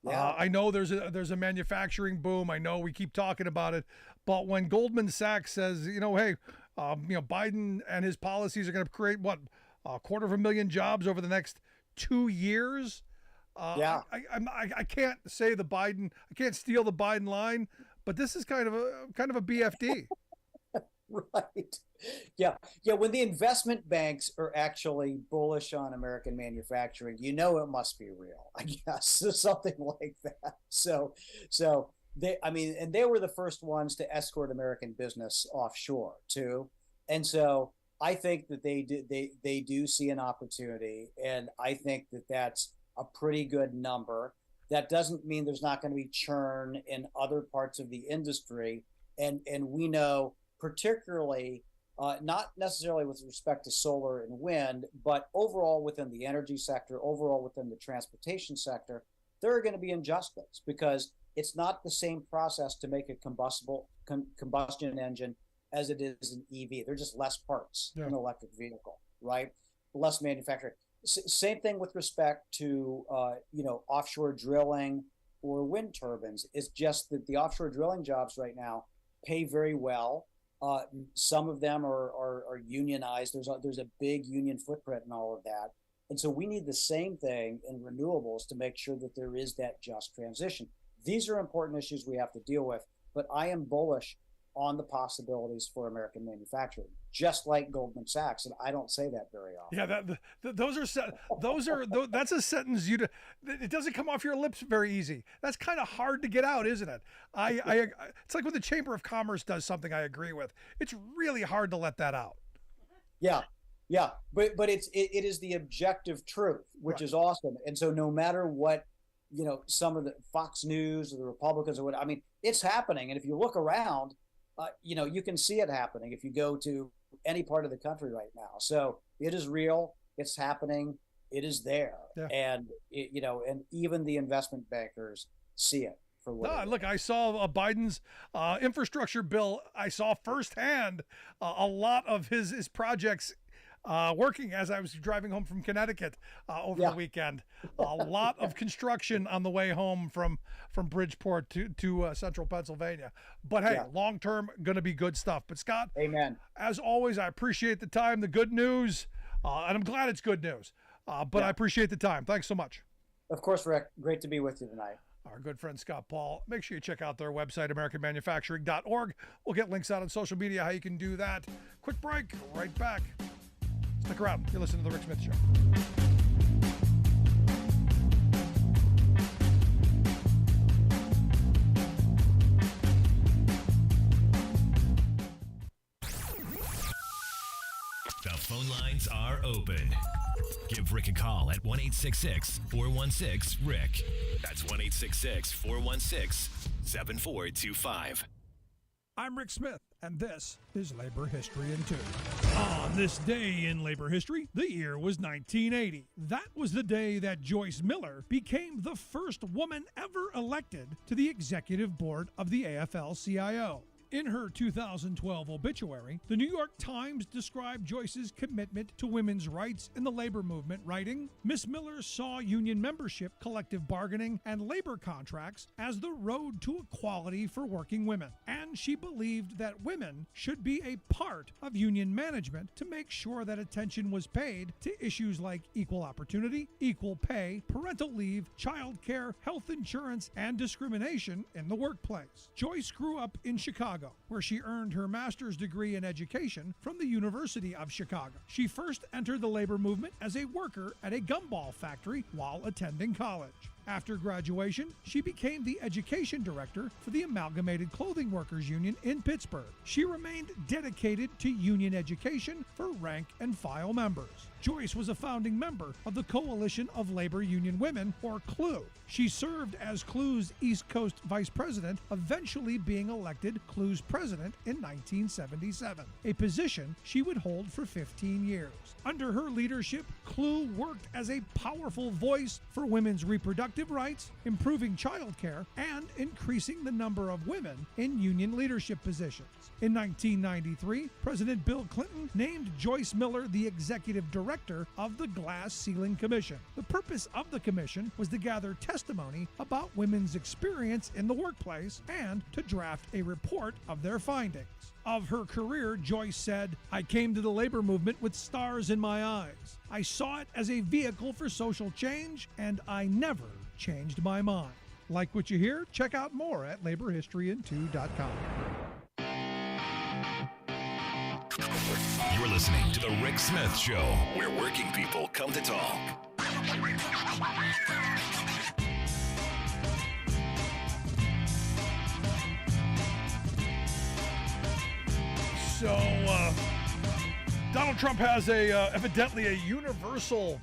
Yeah. I know there's a manufacturing boom. I know we keep talking about it, but when Goldman Sachs says, hey, Biden and his policies are going to create 250,000 jobs over the next 2 years. I can't say I can't steal the Biden line, but this is kind of a BFD. Right. Yeah. When the investment banks are actually bullish on American manufacturing, it must be real, I guess, something like that. So they were the first ones to escort American business offshore too. And so I think that they do see an opportunity, and I think that that's a pretty good number. That doesn't mean there's not going to be churn in other parts of the industry, and we know particularly not necessarily with respect to solar and wind, but overall within the energy sector, overall within the transportation sector, there are going to be adjustments because it's not the same process to make a combustion engine as it is an EV. They're just less parts in an electric vehicle, right? Less manufacturing. Same thing with respect to, offshore drilling or wind turbines. It's just that the offshore drilling jobs right now pay very well. Some of them are unionized. There's a big union footprint in all of that. And so we need the same thing in renewables to make sure that there is that just transition. These are important issues we have to deal with, but I am bullish on the possibilities for American manufacturing, just like Goldman Sachs. And I don't say that very often. Yeah, that's a sentence it doesn't come off your lips very easy. That's kind of hard to get out, isn't it? It's like when the Chamber of Commerce does something I agree with. It's really hard to let that out. Yeah, but it is the objective truth, which is awesome. And so no matter what, some of the Fox News or the Republicans or what, I mean, it's happening. And if you look around, you can see it happening if you go to any part of the country right now. So it is real. It's happening. It is there. Yeah. And, and even the investment bankers see it. Look, I saw Biden's infrastructure bill. I saw firsthand a lot of his projects working as I was driving home from Connecticut over the weekend. A lot of construction on the way home from Bridgeport to central Pennsylvania. But hey, long term, going to be good stuff. But Scott, amen. As always, I appreciate the time, the good news, and I'm glad it's good news. But I appreciate the time. Thanks so much. Of course, Rick. Great to be with you tonight. Our good friend Scott Paul. Make sure you check out their website, AmericanManufacturing.org. We'll get links out on social media how you can do that. Quick break, right back. Stick around. You're listening to The Rick Smith Show. The phone lines are open. Give Rick a call at 1-866-416-RICK. That's 1-866-416-7425. I'm Rick Smith, and this is Labor History in 2. On this day in labor history, the year was 1980. That was the day that Joyce Miller became the first woman ever elected to the executive board of the AFL-CIO. In her 2012 obituary, the New York Times described Joyce's commitment to women's rights in the labor movement, writing, "Miss Miller saw union membership, collective bargaining, and labor contracts as the road to equality for working women, and she believed that women should be a part of union management to make sure that attention was paid to issues like equal opportunity, equal pay, parental leave, child care, health insurance, and discrimination in the workplace." Joyce grew up in Chicago, where she earned her master's degree in education from the University of Chicago. She first entered the labor movement as a worker at a gumball factory while attending college. After graduation, she became the education director for the Amalgamated Clothing Workers Union in Pittsburgh. She remained dedicated to union education for rank and file members. Joyce was a founding member of the Coalition of Labor Union Women, or CLU. She served as CLU's East Coast vice president, eventually being elected CLU's president in 1977, a position she would hold for 15 years. Under her leadership, CLU worked as a powerful voice for women's reproductive rights, improving child care, and increasing the number of women in union leadership positions. In 1993, President Bill Clinton named Joyce Miller the executive director of the Glass Ceiling Commission. The purpose of the commission was to gather testimony about women's experience in the workplace and to draft a report of their findings. Of her career, Joyce said, "I came to the labor movement with stars in my eyes. I saw it as a vehicle for social change, and I never changed my mind." Like what you hear? Check out more at laborhistoryin2.com. You're listening to The Rick Smith Show, where working people come to talk. So, Donald Trump has evidently a universal,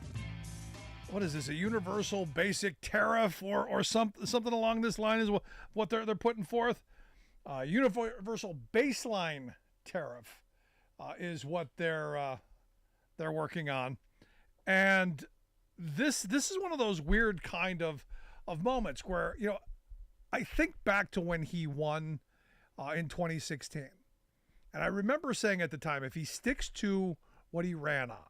what is this, a universal basic tariff or something along this line is what they're putting forth. Universal baseline tariff is what they're working on. And this is one of those weird kind of moments where, I think back to when he won in 2016. And I remember saying at the time, if he sticks to what he ran on,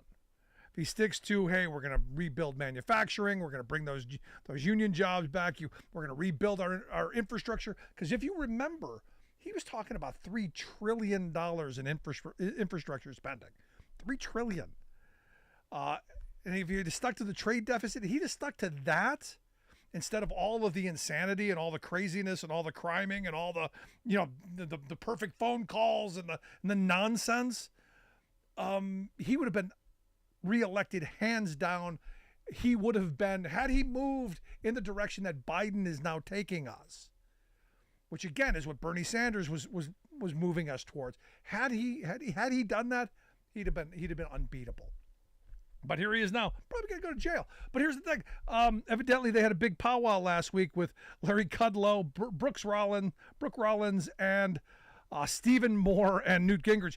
if he sticks to, hey, we're going to rebuild manufacturing, we're going to bring those union jobs back, we're going to rebuild our infrastructure. Because if you remember, he was talking about $3 trillion in infrastructure spending. $3 trillion. And if he had stuck to the trade deficit, he'd have stuck to that instead of all of the insanity and all the craziness and all the criming and all the, the perfect phone calls and the nonsense, he would have been reelected hands down. He would have been, had he moved in the direction that Biden is now taking us, which again is what Bernie Sanders was moving us towards. Had he done that, he'd have been unbeatable. But here he is now, probably going to go to jail. But here's the thing. Evidently, they had a big powwow last week with Larry Kudlow, Brooke Rollins, and Stephen Moore and Newt Gingrich.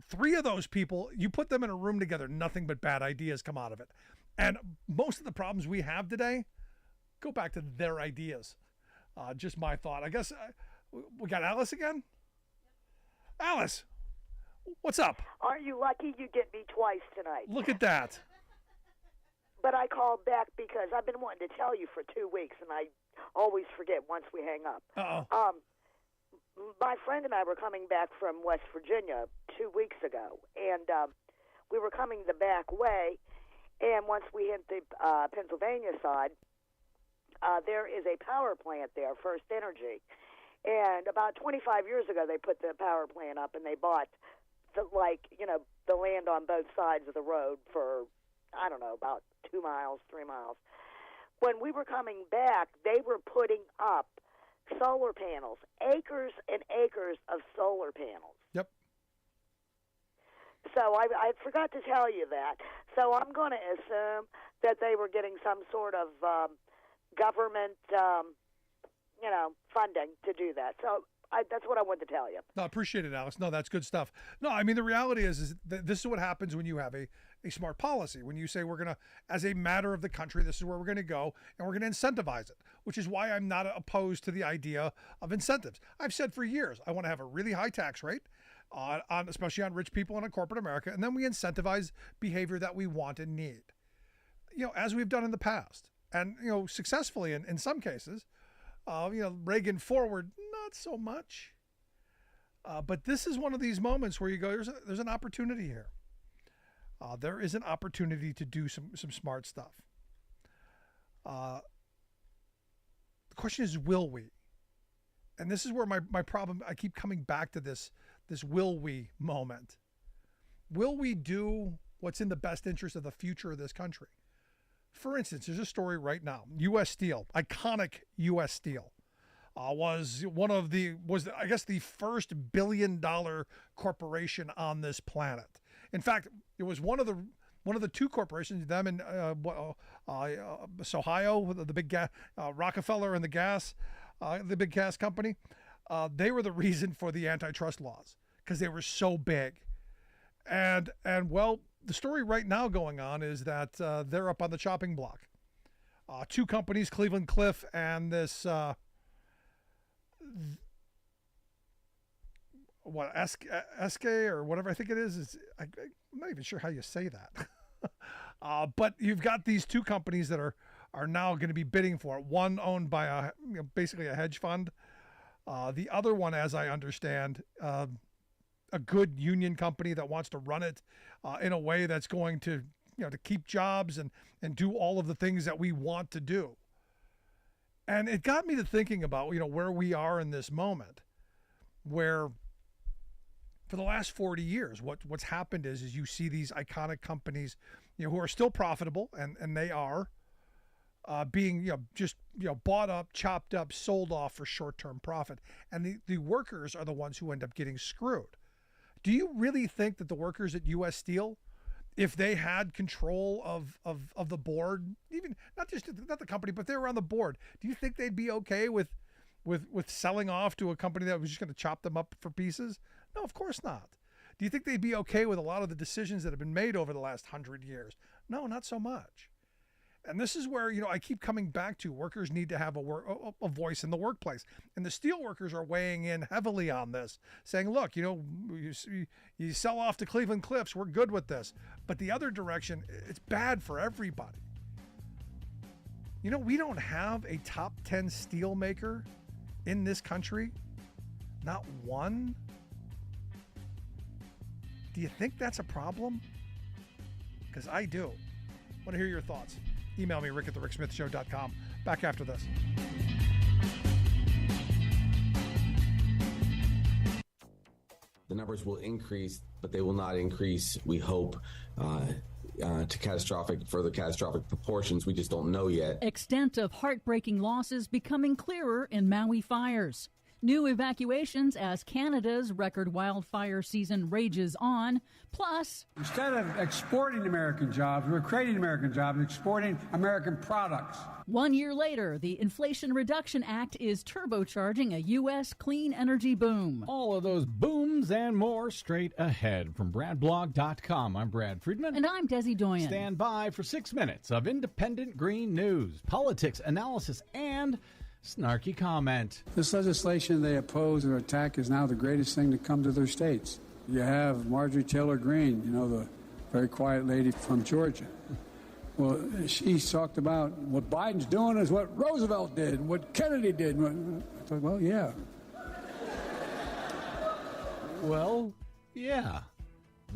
3 of those people, you put them in a room together, nothing but bad ideas come out of it. And most of the problems we have today go back to their ideas. Just my thought. I guess we got Alice again? Alice, what's up? Aren't you lucky you get me twice tonight? Look at that. But I called back because I've been wanting to tell you for 2 weeks, and I always forget once we hang up. Uh-oh. My friend and I were coming back from West Virginia 2 weeks ago, and we were coming the back way, and once we hit the Pennsylvania side, there is a power plant there, First Energy. And about 25 years ago, they put the power plant up, and they bought the land on both sides of the road for, I don't know, about 2 miles, 3 miles. When we were coming back, they were putting up solar panels, acres and acres of solar panels. Yep. So I forgot to tell you that. So I'm going to assume that they were getting some sort of government, funding to do that. So that's what I wanted to tell you. No, appreciate it, Alex. No, that's good stuff. No, I mean, the reality is that this is what happens when you have a smart policy. When you say we're going to, as a matter of the country, this is where we're going to go, and we're going to incentivize it, which is why I'm not opposed to the idea of incentives. I've said for years, I want to have a really high tax rate, especially on rich people and on corporate America, and then we incentivize behavior that we want and need, as we've done in the past. And, successfully in some cases, Reagan forward, not so much. But this is one of these moments where you go, there's an opportunity here. There is an opportunity to do some smart stuff. The question is, will we? And this is where my problem, I keep coming back to this will we moment. Will we do what's in the best interest of the future of this country? For instance, there's a story right now. U.S. Steel, iconic U.S. Steel, was the first $1 billion corporation on this planet. In fact, it was one of the 2 corporations, them in Ohio, the big Rockefeller and the big gas company. They were the reason for the antitrust laws because they were so big, and well. The story right now going on is that they're up on the chopping block. 2 companies, Cleveland Cliff and this, Eske or whatever I think it is. I'm not even sure how you say that. But you've got these 2 companies that are now going to be bidding for it. One owned by basically a hedge fund. The other one, as I understand, a good union company that wants to run it in a way that's going to, to keep jobs and do all of the things that we want to do. And it got me to thinking about, where we are in this moment, where for the last 40 years, what's happened is you see these iconic companies, who are still profitable, and they are being, bought up, chopped up, sold off for short-term profit. And the workers are the ones who end up getting screwed. Do you really think that the workers at U.S. Steel, if they had control of the board, even not the company, but they were on the board, do you think they'd be okay with selling off to a company that was just going to chop them up for pieces? No, of course not. Do you think they'd be okay with a lot of the decisions that have been made over the last 100 years? No, not so much. And this is where, I keep coming back to workers need to have a voice in the workplace. And the steel workers are weighing in heavily on this, saying, look, you sell off to Cleveland Cliffs, we're good with this. But the other direction, it's bad for everybody. We don't have a top 10 steel maker in this country. Not one. Do you think that's a problem? Because I do. I want to hear your thoughts. Email me, rick@thericksmithshow.com. Back after this. The numbers will increase, but they will not increase, we hope, to further catastrophic proportions. We just don't know yet. Extent of heartbreaking losses becoming clearer in Maui fires. New evacuations as Canada's record wildfire season rages on. Plus, instead of exporting American jobs, we're creating American jobs, exporting American products. 1 year later, the Inflation Reduction Act is turbocharging a U.S. clean energy boom. All of those booms and more straight ahead. From BradBlog.com, I'm Brad Friedman. And I'm Desi Doyen. Stand by for 6 minutes of independent green news, politics, analysis, and snarky comment. This legislation they oppose or attack is now the greatest thing to come to their states. You have Marjorie Taylor Greene, the very quiet lady from Georgia. Well, she talked about what Biden's doing is what Roosevelt did, what Kennedy did. I thought, well, yeah. Well, yeah.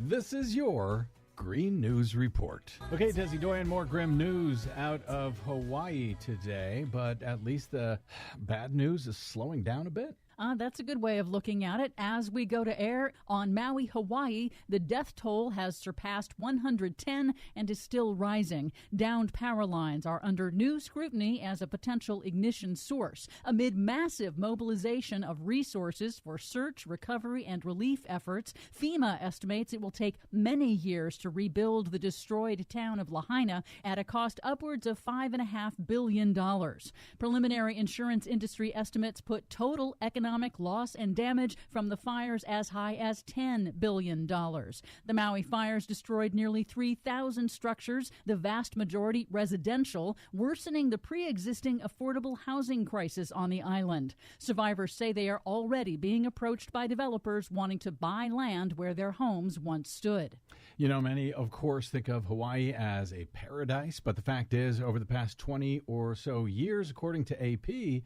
This is your Green News Report. Okay, Desi Doyen, more grim news out of Hawaii today, but at least the bad news is slowing down a bit. That's a good way of looking at it. As we go to air on Maui, Hawaii, the death toll has surpassed 110 and is still rising. Downed power lines are under new scrutiny as a potential ignition source. Amid massive mobilization of resources for search, recovery, and relief efforts, FEMA estimates it will take many years to rebuild the destroyed town of Lahaina at a cost upwards of $5.5 billion. Preliminary insurance industry estimates put total economic loss and damage from the fires as high as $10 billion. The Maui fires destroyed nearly 3,000 structures, the vast majority residential, worsening the pre-existing affordable housing crisis on the island. Survivors say they are already being approached by developers wanting to buy land where their homes once stood. Many, of course, think of Hawaii as a paradise, but the fact is, over the past 20 or so years, according to AP,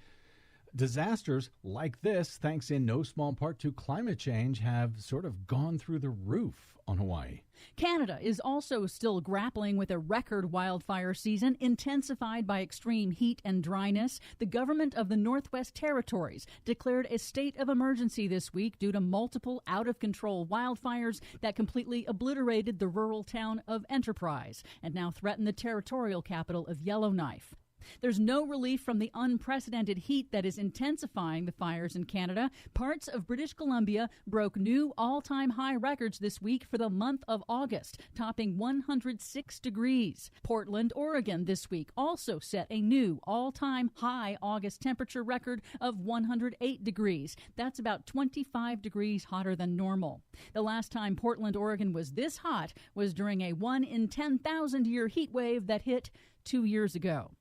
disasters like this, thanks in no small part to climate change, have sort of gone through the roof on Hawaii. Canada is also still grappling with a record wildfire season intensified by extreme heat and dryness. The government of the Northwest Territories declared a state of emergency this week due to multiple out-of-control wildfires that completely obliterated the rural town of Enterprise and now threaten the territorial capital of Yellowknife. There's no relief from the unprecedented heat that is intensifying the fires in Canada. Parts of British Columbia broke new all-time high records this week for the month of August, topping 106 degrees. Portland, Oregon this week also set a new all-time high August temperature record of 108 degrees. That's about 25 degrees hotter than normal. The last time Portland, Oregon was this hot was during a 1 in 10,000 year heat wave that hit 2 years ago.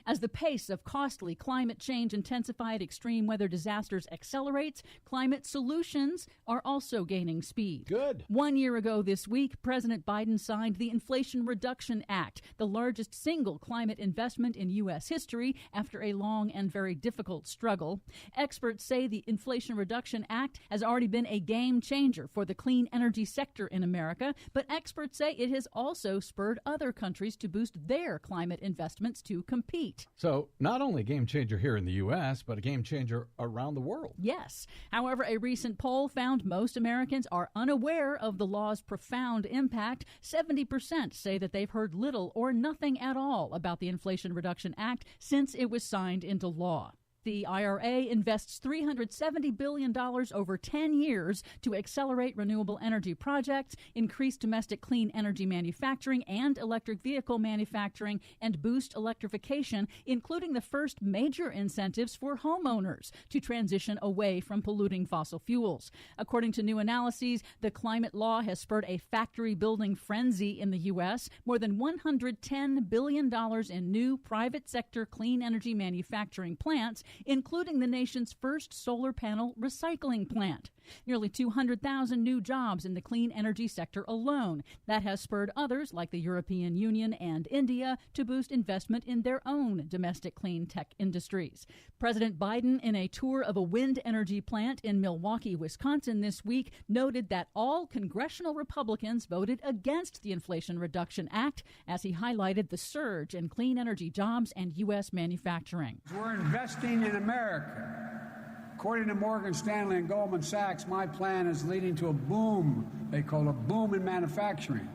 As the pace of costly climate change intensified extreme weather disasters accelerates, climate solutions are also gaining speed. Good. 1 year ago this week, President Biden signed the Inflation Reduction Act, the largest single climate investment in U.S. history after a long and very difficult struggle. Experts say the Inflation Reduction Act has already been a game changer for the clean energy sector in America, but experts say it has also spurred other countries to boost their climate investments to compete. So not only a game changer here in the U.S., but a game changer around the world. Yes. However, a recent poll found most Americans are unaware of the law's profound impact. 70% say that they've heard little or nothing at all about the Inflation Reduction Act since it was signed into law. The IRA invests $370 billion over 10 years to accelerate renewable energy projects, increase domestic clean energy manufacturing and electric vehicle manufacturing, and boost electrification, including the first major incentives for homeowners to transition away from polluting fossil fuels. According to new analyses, the climate law has spurred a factory-building frenzy in the U.S., more than $110 billion in new private sector clean energy manufacturing plants, including the nation's first solar panel recycling plant. Nearly 200,000 new jobs in the clean energy sector alone. That has spurred others, like the European Union and India, to boost investment in their own domestic clean tech industries. President Biden, in a tour of a wind energy plant in Milwaukee, Wisconsin this week, noted that all congressional Republicans voted against the Inflation Reduction Act as he highlighted the surge in clean energy jobs and U.S. manufacturing. We're investing in America. According to Morgan Stanley and Goldman Sachs, my plan is leading to a boom, they call a boom in manufacturing.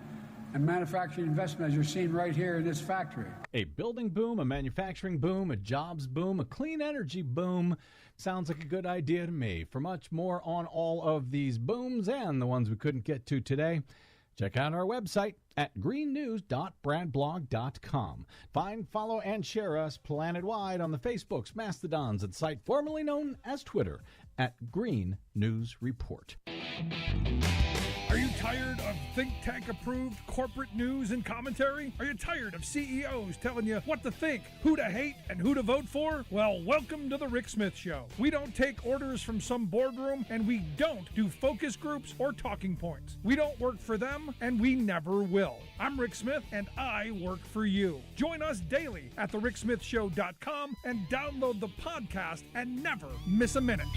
And manufacturing investment, as you're seeing right here in this factory. A building boom, a manufacturing boom, a jobs boom, a clean energy boom. Sounds like a good idea to me. For much more on all of these booms and the ones we couldn't get to today, check out our website at greennews.bradblog.com. Find, follow, and share us planet-wide on the Facebooks, Mastodons, and site formerly known as Twitter at Green News Report. Are you tired of think tank approved corporate news and commentary? Are you tired of CEOs telling you what to think, who to hate, and who to vote for? Well, welcome to the Rick Smith Show. We don't take orders from some boardroom, and we don't do focus groups or talking points. We don't work for them, and we never will. I'm Rick Smith, and I work for you. Join us daily at thericksmithshow.com and download the podcast and never miss a minute.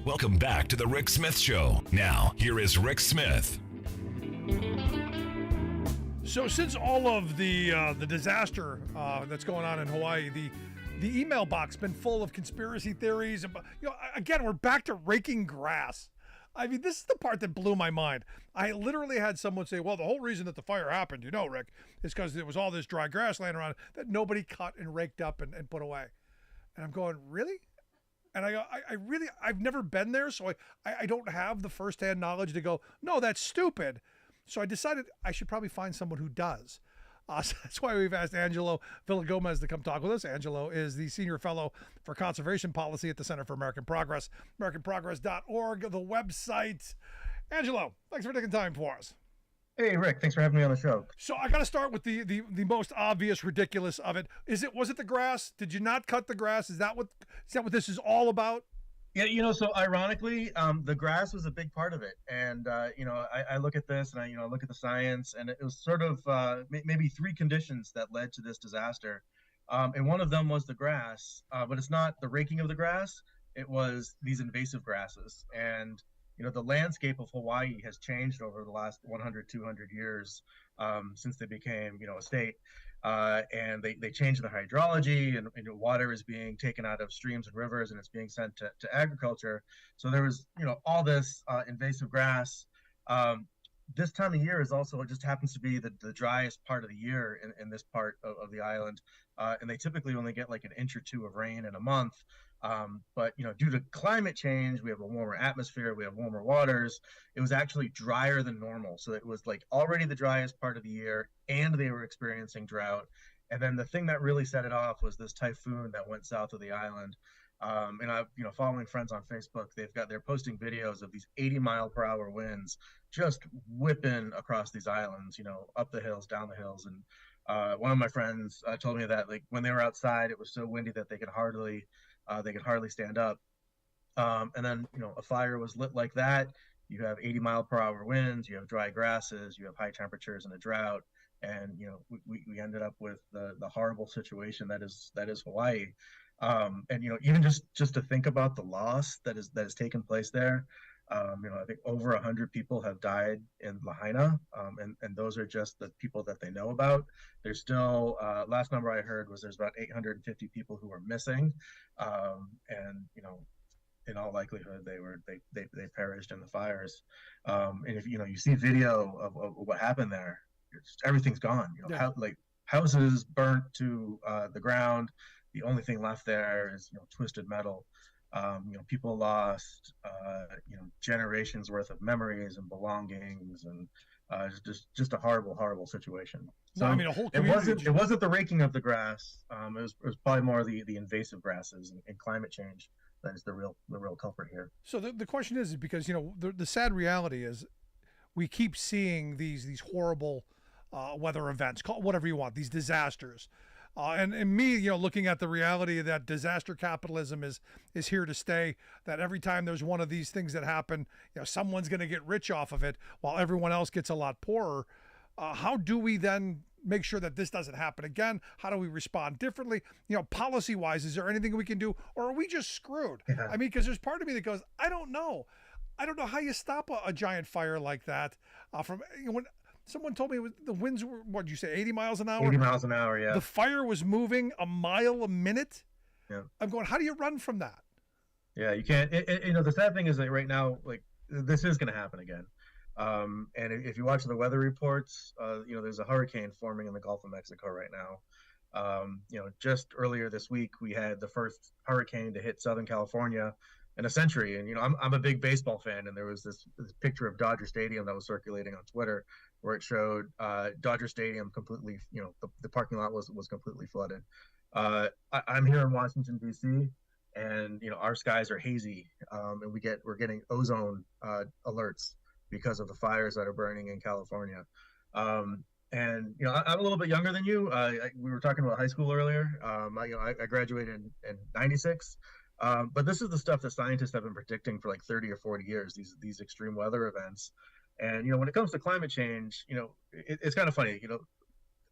Welcome back to the Rick Smith Show. Now, here is Rick Smith. So since all of the disaster that's going on in Hawaii, the email box has been full of conspiracy theories. Again, we're back to raking grass. I mean, this is the part that blew my mind. I literally had someone say, well, the whole reason that the fire happened, Rick, is because there was all this dry grass laying around that nobody cut and raked up and put away. And I'm going, really? And I go, I've never been there, so I don't have the firsthand knowledge to go, no, that's stupid. So I decided I should probably find someone who does. So that's why we've asked Angelo Villagomez to come talk with us. Angelo is the Senior Fellow for Conservation Policy at the Center for American Progress, AmericanProgress.org, the website. Angelo, thanks for taking time for us. Hey, Rick, thanks for having me on the show. So I got to start with the most obvious, ridiculous of it. Was it the grass? Did you not cut the grass? Is that what this is all about? Yeah, so ironically, the grass was a big part of it. And, I look at this and I look at the science, and it was sort of maybe three conditions that led to this disaster. And one of them was the grass, but it's not the raking of the grass. It was these invasive grasses. And the landscape of Hawaii has changed over the last 100, 200 years since they became, a state. And they changed the hydrology, and water is being taken out of streams and rivers, and it's being sent to agriculture. So there was, all this invasive grass. This time of year is also, it just happens to be the driest part of the year in this part of the island. And they typically only get like an inch or two of rain in a month. But due to climate change, we have a warmer atmosphere, we have warmer waters. It was actually drier than normal. So it was like already the driest part of the year, and they were experiencing drought. And then the thing that really set it off was this typhoon that went south of the island. And I've, following friends on Facebook, they're posting videos of these 80-mile-per-hour winds just whipping across these islands, up the hills, down the hills. And one of my friends told me that, like, when they were outside, it was so windy that they could hardly stand up. And then, a fire was lit like that. You have 80-mile-per-hour winds, you have dry grasses, you have high temperatures and a drought. And, we ended up with the horrible situation that is Hawaii. And, even just to think about the loss that has taken place there, I think over 100 people have died in Lahaina, and those are just the people that they know about. There's still, last number I heard was there's about 850 people who are missing, and in all likelihood they perished in the fires. And if you see video of what happened there, everything's gone. Houses burnt to the ground. The only thing left there is twisted metal. People lost generations worth of memories and belongings, and just a horrible situation. So no, I mean, a whole community. It wasn't the raking of the grass. It was probably more the invasive grasses and climate change that is the real culprit here. So the question is because the sad reality is we keep seeing these horrible weather events, call it whatever you want, these disasters. And me, looking at the reality that disaster capitalism is here to stay, that every time there's one of these things that happen, someone's going to get rich off of it while everyone else gets a lot poorer. How do we then make sure that this doesn't happen again? How do we respond differently? Policy wise, is there anything we can do, or are we just screwed? Yeah. I mean, because there's part of me that goes, I don't know how you stop a giant fire like that. When someone told me the winds were, what did you say, 80 miles an hour? 80 miles an hour, yeah. The fire was moving a mile a minute. Yeah. I'm going, how do you run from that? Yeah, you can't. The sad thing is that right now, like, this is going to happen again. And if you watch the weather reports, there's a hurricane forming in the Gulf of Mexico right now. Just earlier this week, we had the first hurricane to hit Southern California in a century. And, I'm a big baseball fan, and there was this picture of Dodger Stadium that was circulating on Twitter where it showed Dodger Stadium completely, the parking lot was completely flooded. I'm here in Washington, D.C., and, our skies are hazy, and we're getting ozone alerts because of the fires that are burning in California. I'm a little bit younger than you. We were talking about high school earlier. I graduated in 96. But this is the stuff that scientists have been predicting for like 30 or 40 years, these extreme weather events. And, when it comes to climate change, it's kind of funny,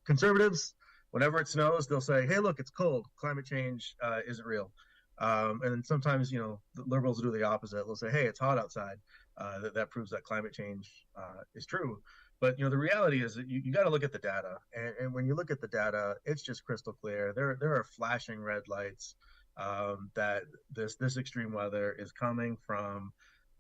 conservatives, whenever it snows, they'll say, hey, look, it's cold. Climate change isn't real. And then sometimes, the liberals do the opposite. They'll say, hey, it's hot outside. That proves that climate change is true. But, the reality is that you got to look at the data. And when you look at the data, it's just crystal clear. There are flashing red lights that this extreme weather is coming from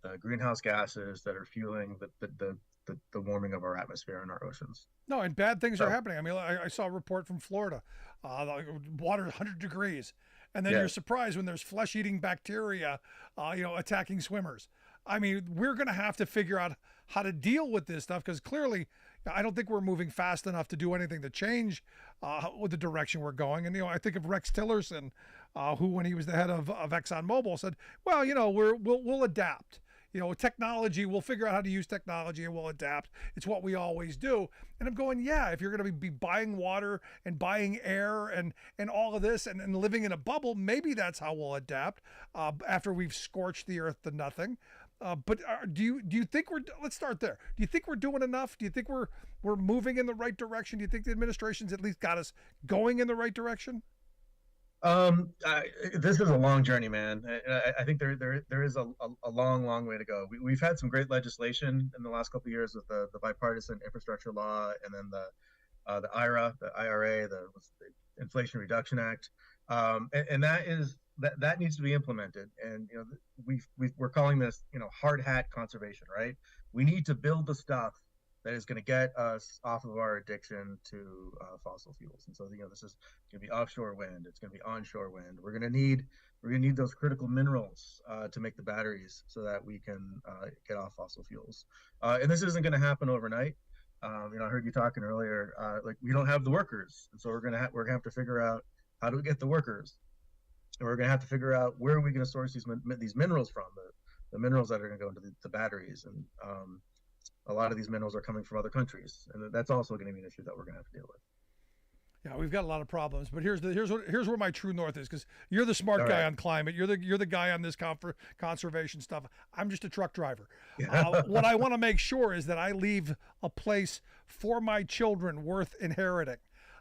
the greenhouse gases that are fueling the warming of our atmosphere and our oceans. No, and bad things are happening. I mean, I saw a report from Florida, water 100 degrees, and then you're surprised when there's flesh-eating bacteria, attacking swimmers. I mean, we're going to have to figure out how to deal with this stuff, because clearly I don't think we're moving fast enough to do anything to change with the direction we're going. And, I think of Rex Tillerson, who, when he was the head of ExxonMobil, said, well, we'll adapt. Technology, we'll figure out how to use technology and we'll adapt. It's what we always do. And I'm going, yeah, if you're going to be buying water and buying air and all of this and living in a bubble, maybe that's how we'll adapt after we've scorched the earth to nothing. But do you think let's start there. Do you think we're doing enough? Do you think we're moving in the right direction? Do you think the administration's at least got us going in the right direction? This is a long journey, man. I think there is a long way to go. We've had some great legislation in the last couple of years with the bipartisan infrastructure law, and then the IRA, the Inflation Reduction Act, and that needs to be implemented. And we're calling this hard hat conservation, right? We need to build the stuff that is going to get us off of our addiction to fossil fuels. And so, this is going to be offshore wind. It's going to be onshore wind. We're going to need those critical minerals to make the batteries so that we can get off fossil fuels. And this isn't going to happen overnight. I heard you talking earlier, like we don't have the workers. And so we're going to have to figure out how do we get the workers. And we're going to have to figure out where are we going to source these minerals from, the minerals that are going to go into the batteries. And a lot of these minerals are coming from other countries, and that's also going to be an issue that we're going to have to deal with. Yeah, we've got a lot of problems, but here's where my true north is, because you're the smart guy on climate. You're the guy on this conservation stuff. I'm just a truck driver. Yeah. What I want to make sure is that I leave a place for my children worth inheriting.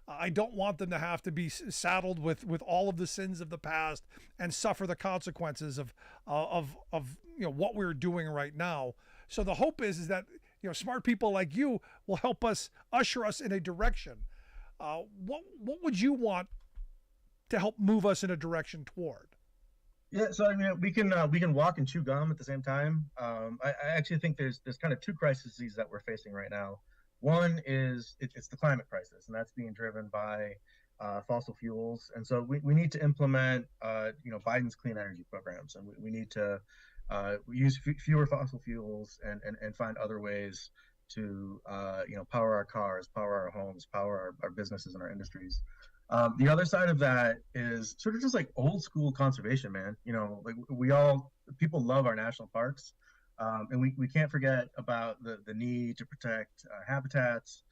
I don't want them to have to be saddled with all of the sins of the past and suffer the consequences of what we're doing right now. So the hope is that smart people like you will help us, usher us in a direction. What would you want to help move us in a direction toward? Yeah, so I mean, we can walk and chew gum at the same time. I actually think there's kind of two crises that we're facing right now. One is it's the climate crisis, and that's being driven by fossil fuels. And so we need to implement Biden's clean energy programs, and we need to use fewer fossil fuels and find other ways to power our cars, power our homes, power our businesses and our industries. The other side of that is sort of just like old school conservation, man. Like people love our national parks, and we can't forget about the need to protect habitats,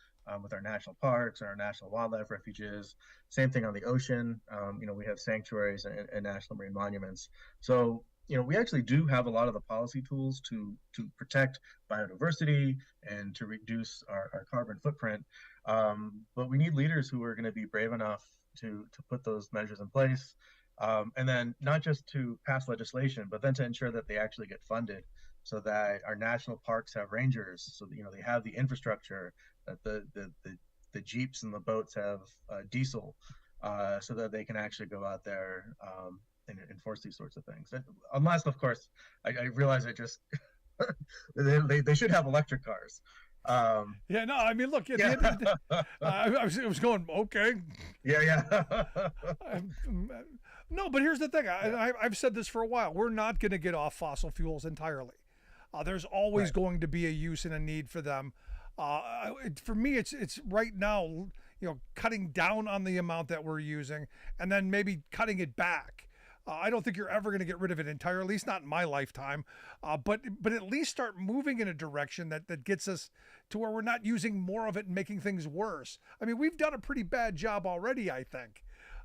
with our national parks and our national wildlife refuges. Same thing on the ocean. We have sanctuaries and national marine monuments. So, we actually do have a lot of the policy tools to protect biodiversity and to reduce our carbon footprint. But we need leaders who are going to be brave enough to put those measures in place. And then not just to pass legislation, but then to ensure that they actually get funded, so that our national parks have rangers, so that, they have the infrastructure, that the Jeeps and the boats have diesel, so that they can actually go out there and enforce these sorts of things. Unless, of course, I realize I just they should have electric cars. Yeah, no, I mean, look, at the end of the day, I was going, okay. Yeah. No, but here's the thing. I've said this for a while. We're not going to get off fossil fuels entirely. There's always going to be a use and a need for them. For me, it's right now, cutting down on the amount that we're using and then maybe cutting it back. I don't think you're ever going to get rid of it entirely, at least not in my lifetime. But at least start moving in a direction that gets us to where we're not using more of it and making things worse. I mean, we've done a pretty bad job already, I think.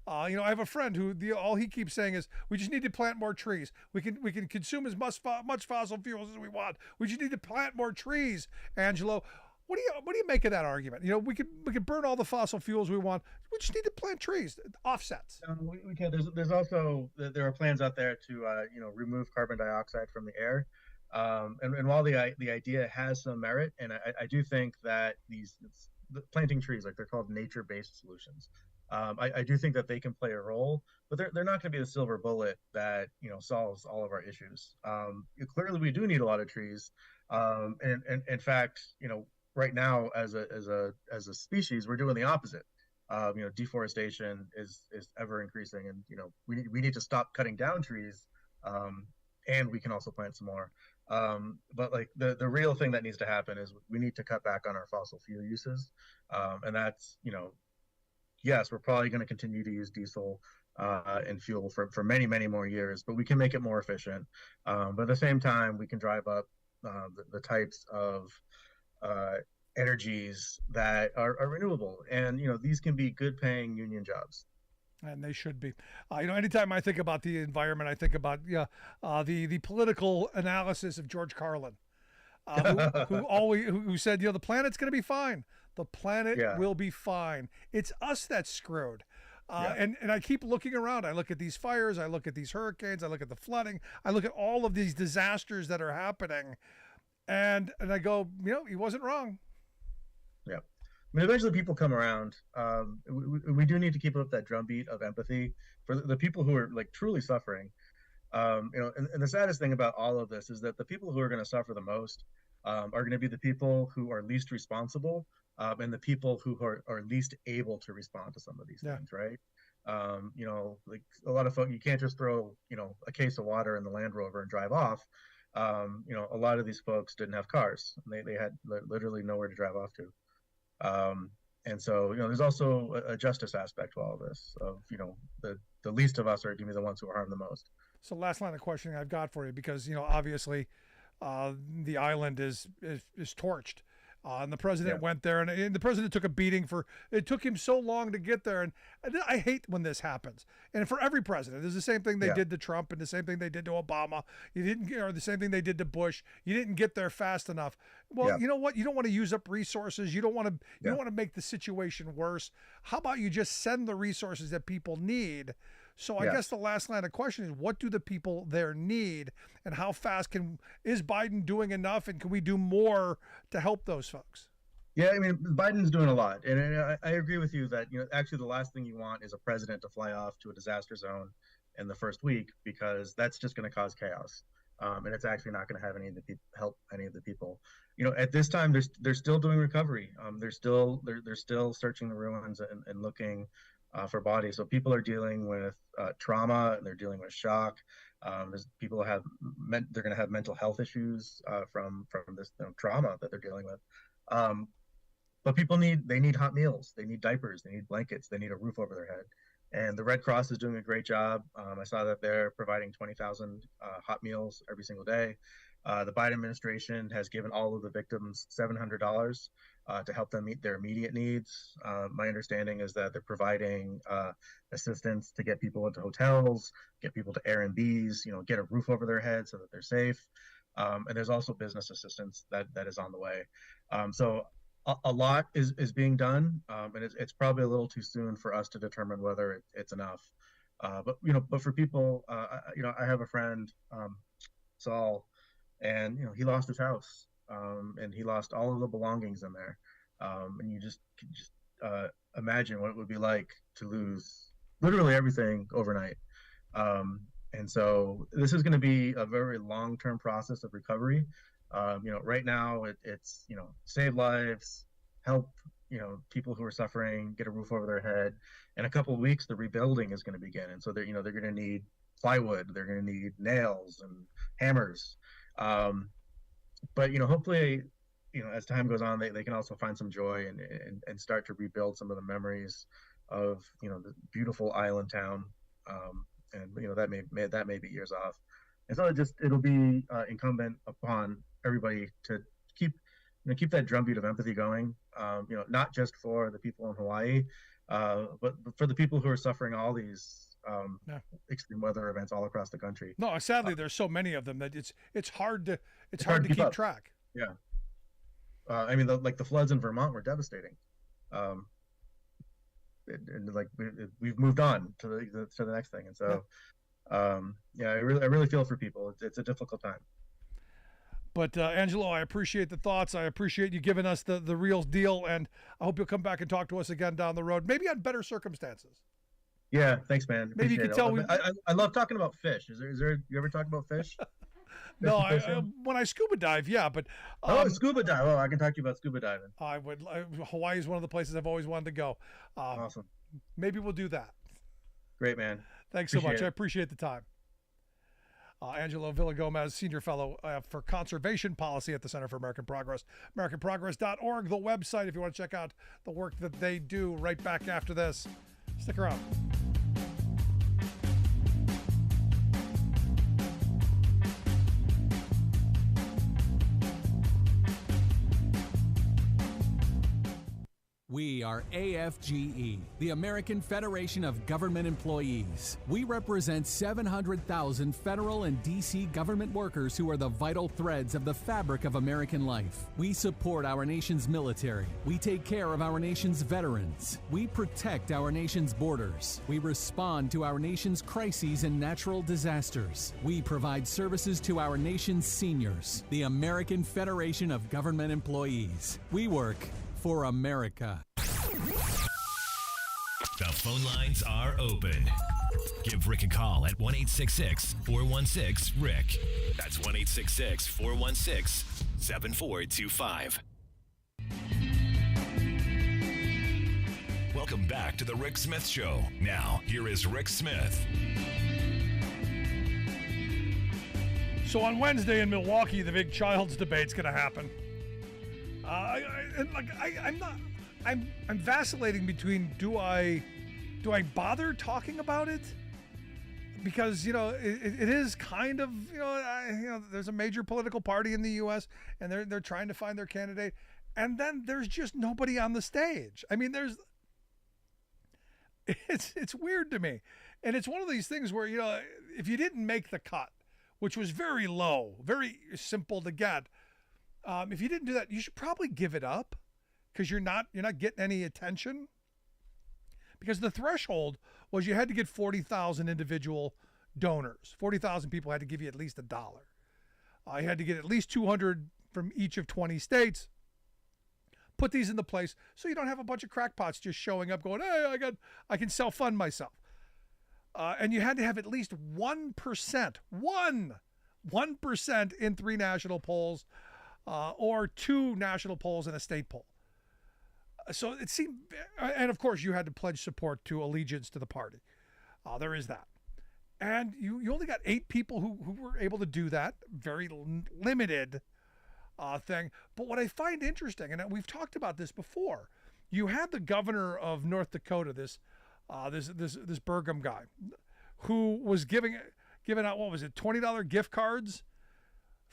I have a friend who all he keeps saying is, we just need to plant more trees. We can consume as much fossil fuels as we want. We just need to plant more trees. Angelo, what do you make of that argument? We could burn all the fossil fuels we want. We just need to plant trees, offsets. We can. There's also there are plans out there to remove carbon dioxide from the air. And while the idea has some merit, and I do think that planting trees, like they're called nature-based solutions, I do think that they can play a role, but they're not going to be the silver bullet that solves all of our issues. Clearly, we do need a lot of trees, and in fact, right now as a species, we're doing the opposite. Deforestation is ever increasing, and we need to stop cutting down trees, and we can also plant some more. But like the real thing that needs to happen is we need to cut back on our fossil fuel uses, and that's yes, we're probably going to continue to use diesel and fuel for many, many more years, but we can make it more efficient. But at the same time, we can drive up the types of energies that are renewable. And, these can be good paying union jobs. And they should be. Anytime I think about the environment, I think about the political analysis of George Carlin, who said, the planet's going to be fine. The planet will be fine. It's us that's screwed. And I keep looking around. I look at these fires. I look at these hurricanes. I look at the flooding. I look at all of these disasters that are happening. And I go, he wasn't wrong. Yeah. I mean, eventually people come around. We do need to keep up that drumbeat of empathy for the people who are like truly suffering. And the saddest thing about all of this is that the people who are going to suffer the most are going to be the people who are least responsible, and the people who are least able to respond to some of these things, right? Like a lot of folks, you can't just throw, a case of water in the Land Rover and drive off. A lot of these folks didn't have cars. They had literally nowhere to drive off to. And so, there's also a justice aspect to all of this of, the least of us are going to be the ones who are harmed the most. So last line of questioning I've got for you, because, obviously the island is torched. And the president went there, and the president took a beating it took him so long to get there. And I hate when this happens. And for every president, it's the same thing they did to Trump and the same thing they did to Obama. Or the same thing they did to Bush. You didn't get there fast enough. Well, you know what? You don't want to use up resources. You don't want to make the situation worse. How about you just send the resources that people need? So I guess the last line of question is, what do the people there need, and how fast is Biden doing enough, and can we do more to help those folks? Yeah, I mean, Biden's doing a lot, and I agree with you that actually the last thing you want is a president to fly off to a disaster zone in the first week, because that's just going to cause chaos, and it's actually not going to have help any of the people. At this time, they're still doing recovery. They're still searching the ruins and looking for bodies. So people are dealing with trauma, and they're dealing with shock. People they're going to have mental health issues from this trauma that they're dealing with. But people need hot meals, they need diapers, they need blankets, they need a roof over their head. And the Red Cross is doing a great job. I saw that they're providing 20,000 hot meals every single day. The Biden administration has given all of the victims $700 to help them meet their immediate needs. My understanding is that they're providing assistance to get people into hotels, get people to Airbnbs, get a roof over their head so that they're safe. And there's also business assistance that is on the way. So a lot is being done, and it's probably a little too soon for us to determine whether it's enough. But for people, I have a friend, Saul, and he lost his house, and he lost all of the belongings in there, and you just imagine what it would be like to lose literally everything overnight. And so this is going to be a very long-term process of recovery. Right now it's save lives, help people who are suffering get a roof over their head. In a couple of weeks, the rebuilding is going to begin, and so they're going to need plywood, they're going to need nails and hammers. But hopefully, as time goes on, they can also find some joy and start to rebuild some of the memories of the beautiful island town. And that may be years off. And so it'll be incumbent upon everybody to keep that drumbeat of empathy going. Not just for the people in Hawaii, but for the people who are suffering all these extreme weather events all across the country. No, sadly, there's so many of them that it's hard to keep track. Yeah. The floods in Vermont were devastating. We've moved on to the next thing, and so I really feel for people. It's a difficult time. But Angelo, I appreciate the thoughts. I appreciate you giving us the real deal, and I hope you'll come back and talk to us again down the road, maybe on better circumstances. Yeah, thanks, man. Maybe you can tell. I love talking about fish. Is there you ever talk about fish? No, when I scuba dive, yeah, but scuba dive. Oh, I can talk to you about scuba diving. Hawaii is one of the places I've always wanted to go. Awesome. Maybe we'll do that. Great, man. Thanks so much. I appreciate the time. Angelo Villagomez, Senior Fellow for Conservation Policy at the Center for American Progress. AmericanProgress.org, the website, if you want to check out the work that they do. Right back after this. Stick around. We are AFGE, the American Federation of Government Employees. We represent 700,000 federal and D.C. government workers who are the vital threads of the fabric of American life. We support our nation's military. We take care of our nation's veterans. We protect our nation's borders. We respond to our nation's crises and natural disasters. We provide services to our nation's seniors. The American Federation of Government Employees. We work for America. The phone lines are open. Give Rick a call at 1-866-416-RICK. That's 1-866-416-7425. Welcome back to the Rick Smith Show. Now, here is Rick Smith. So on Wednesday in Milwaukee, the big child's debate's going to happen. I'm vacillating between do I bother talking about it, because it is kind of there's a major political party in the U.S. and they're trying to find their candidate, and then there's just nobody on the stage. I mean, it's weird to me, and it's one of these things where if you didn't make the cut, which was very low, very simple to get. If you didn't do that, you should probably give it up, because you're not getting any attention. Because the threshold was you had to get 40,000 individual donors. 40,000 people had to give you at least $1. You had to get at least 200 from each of 20 states. Put these into place so you don't have a bunch of crackpots just showing up going, hey, I can self-fund myself. And you had to have at least 1%, 1% in 3 national polls. Or 2 national polls and a state poll. So it seemed, and of course you had to pledge support to allegiance to the party. There is that. And you only got 8 people who were able to do that. Very limited thing. But what I find interesting, and we've talked about this before, you had the governor of North Dakota, this Burgum guy, who was giving out, what was it, $20 gift cards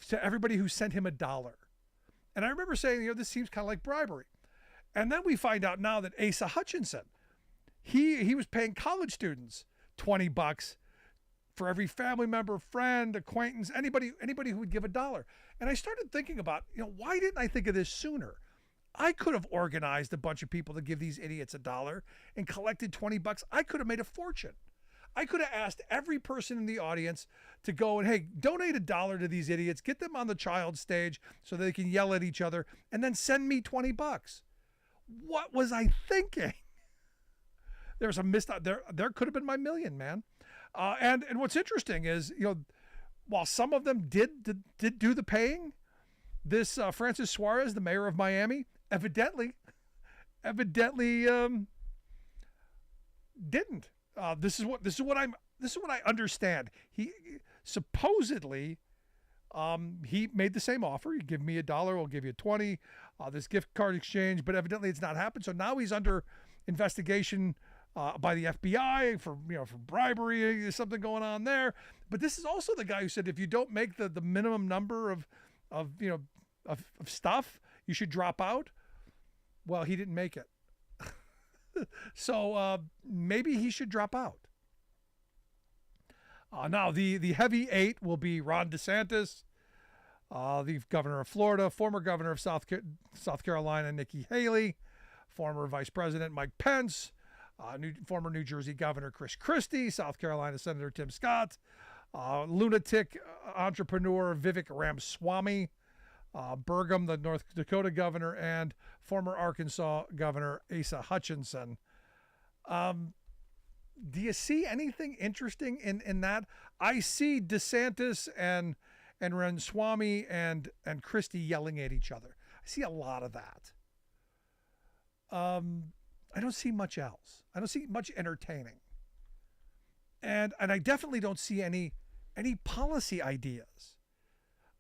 to everybody who sent him $1. And I remember saying, this seems kind of like bribery. And then we find out now that Asa Hutchinson, he was paying college students $20 for every family member, friend, acquaintance, anybody who would give $1. And I started thinking about, why didn't I think of this sooner? I could have organized a bunch of people to give these idiots $1 and collected $20. I could have made a fortune. I could have asked every person in the audience to go and, hey, donate $1 to these idiots, get them on the child stage so they can yell at each other, and then send me $20. What was I thinking? There was a missed out there. There could have been my million, man. And what's interesting is, while some of them did do the paying, this Francis Suarez, the mayor of Miami, evidently didn't. This is what I understand. He supposedly he made the same offer. You give me $1, we'll give you 20. This gift card exchange, but evidently it's not happened. So now he's under investigation by the FBI for bribery. There's something going on there. But this is also the guy who said if you don't make the minimum number of stuff, you should drop out. Well, he didn't make it. So maybe he should drop out. Now, the heavy 8 will be Ron DeSantis, the governor of Florida, former governor of South Carolina, Nikki Haley, former Vice President Mike Pence, former New Jersey Governor Chris Christie, South Carolina Senator Tim Scott, lunatic entrepreneur Vivek Ramaswamy, Burgum, the North Dakota governor, and former Arkansas Governor Asa Hutchinson. Do you see anything interesting in that? I see DeSantis and Ramaswamy and Christie yelling at each other. I see a lot of that. I don't see much else. I don't see much entertaining. And I definitely don't see any policy ideas.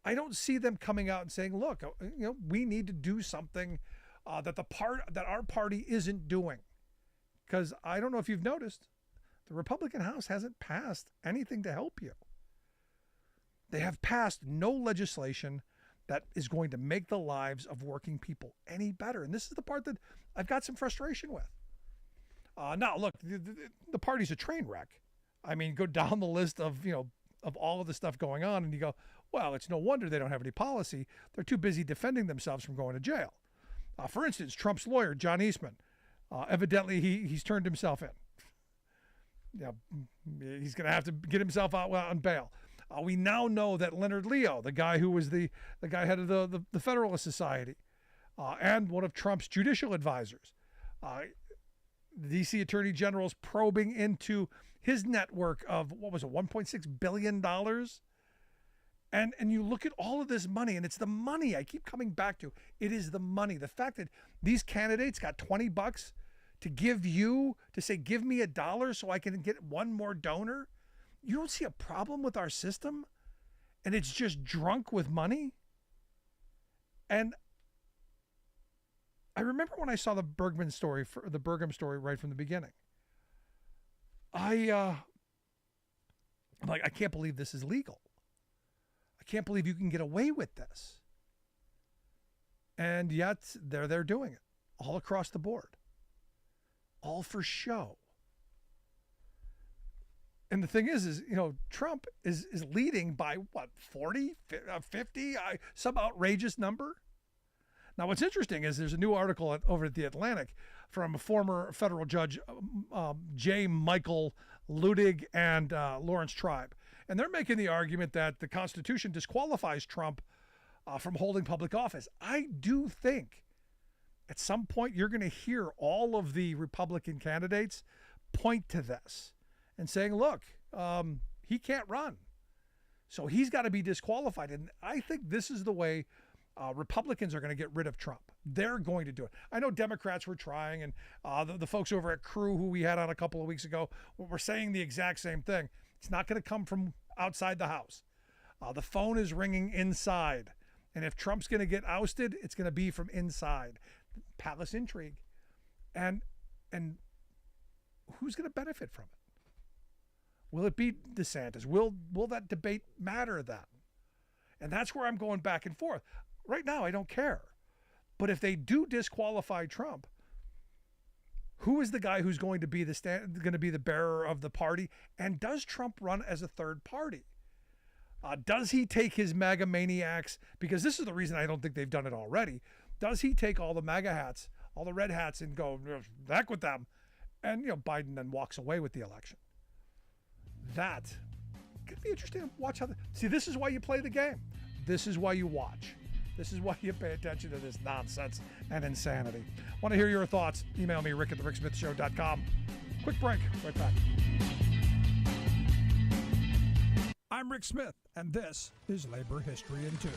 I don't see them coming out and saying, look, we need to do something that our party isn't doing. Because I don't know if you've noticed, the Republican House hasn't passed anything to help you. They have passed no legislation that is going to make the lives of working people any better. And this is the part that I've got some frustration with. Now, look, the party's a train wreck. I mean, go down the list of all of the stuff going on, and you go, well, it's no wonder they don't have any policy. They're too busy defending themselves from going to jail. For instance, Trump's lawyer, John Eastman, evidently he's turned himself in. He's going to have to get himself out on bail. We now know that Leonard Leo, the guy who was the guy head of the Federalist Society, and one of Trump's judicial advisors, the D.C. Attorney General's probing into his network of, $1.6 billion? And you look at all of this money, and it's the money I keep coming back to. It is the money. The fact that these candidates got $20 to give you, to say, give me $1 so I can get one more donor. You don't see a problem with our system? And it's just drunk with money? And I remember when I saw the Burgum story right from the beginning. I'm like, I can't believe this is legal. I can't believe you can get away with this. And yet they're doing it all across the board. All for show. And the thing is Trump is leading by 40, 50, some outrageous number. Now, what's interesting is there's a new article over at The Atlantic from a former federal judge, J. Michael Ludig and Lawrence Tribe. And they're making the argument that the Constitution disqualifies Trump from holding public office. I do think at some point you're going to hear all of the Republican candidates point to this and saying, look, he can't run. So he's got to be disqualified. And I think this is the way Republicans are going to get rid of Trump. They're going to do it. I know Democrats were trying, and the folks over at Crew, who we had on a couple of weeks ago, were saying the exact same thing. It's not going to come from outside the house. The phone is ringing inside. And if Trump's going to get ousted, it's going to be from inside. Palace intrigue. And who's going to benefit from it? Will it be DeSantis? Will that debate matter then? And that's where I'm going back and forth. Right now, I don't care. But if they do disqualify Trump, who is the guy who's going to be the bearer of the party? And does Trump run as a third party? Does he take his MAGA maniacs? Because this is the reason I don't think they've done it already. Does he take all the MAGA hats, all the red hats, and go, heck with them? And, Biden then walks away with the election. That could be interesting. Watch how see, this is why you play the game. This is why you watch. This is why you pay attention to this nonsense and insanity. Want to hear your thoughts? Email me, rick@thericksmithshow.com. Quick break. Right back. I'm Rick Smith, and this is Labor History in 2.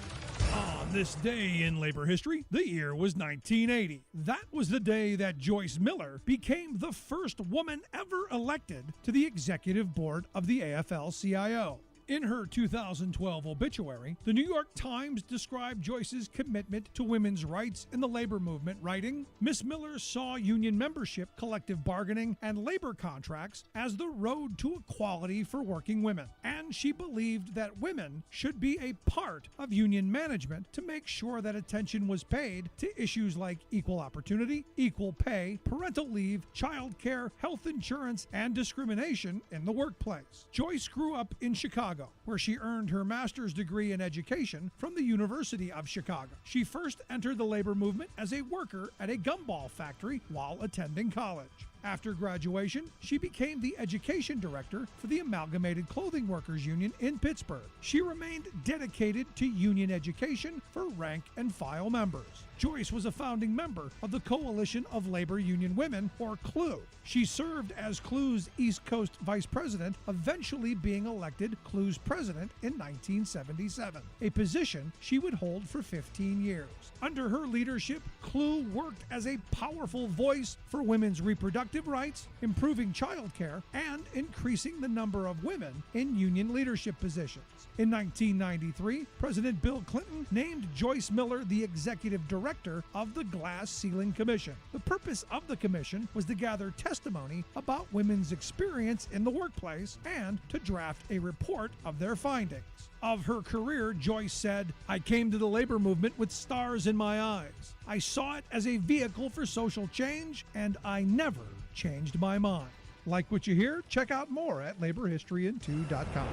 On this day in labor history, the year was 1980. That was the day that Joyce Miller became the first woman ever elected to the executive board of the AFL-CIO. In her 2012 obituary, the New York Times described Joyce's commitment to women's rights in the labor movement, writing, "Miss Miller saw union membership, collective bargaining, and labor contracts as the road to equality for working women, and she believed that women should be a part of union management to make sure that attention was paid to issues like equal opportunity, equal pay, parental leave, child care, health insurance, and discrimination in the workplace." Joyce grew up in Chicago, where she earned her master's degree in education from the University of Chicago. She first entered the labor movement as a worker at a gumball factory while attending college. After graduation, she became the education director for the Amalgamated Clothing Workers Union in Pittsburgh. She remained dedicated to union education for rank and file members. Joyce was a founding member of the Coalition of Labor Union Women, or CLU. She served as CLU's East Coast vice president, eventually being elected CLU's president in 1977, a position she would hold for 15 years. Under her leadership, CLU worked as a powerful voice for women's reproductive rights, improving child care, and increasing the number of women in union leadership positions. In 1993, President Bill Clinton named Joyce Miller the executive director of the Glass Ceiling Commission. The purpose of the commission was to gather testimony about women's experience in the workplace and to draft a report of their findings. Of her career, Joyce said, "I came to the labor movement with stars in my eyes. I saw it as a vehicle for social change, and I never changed my mind." Like what you hear? Check out more at laborhistoryin2.com.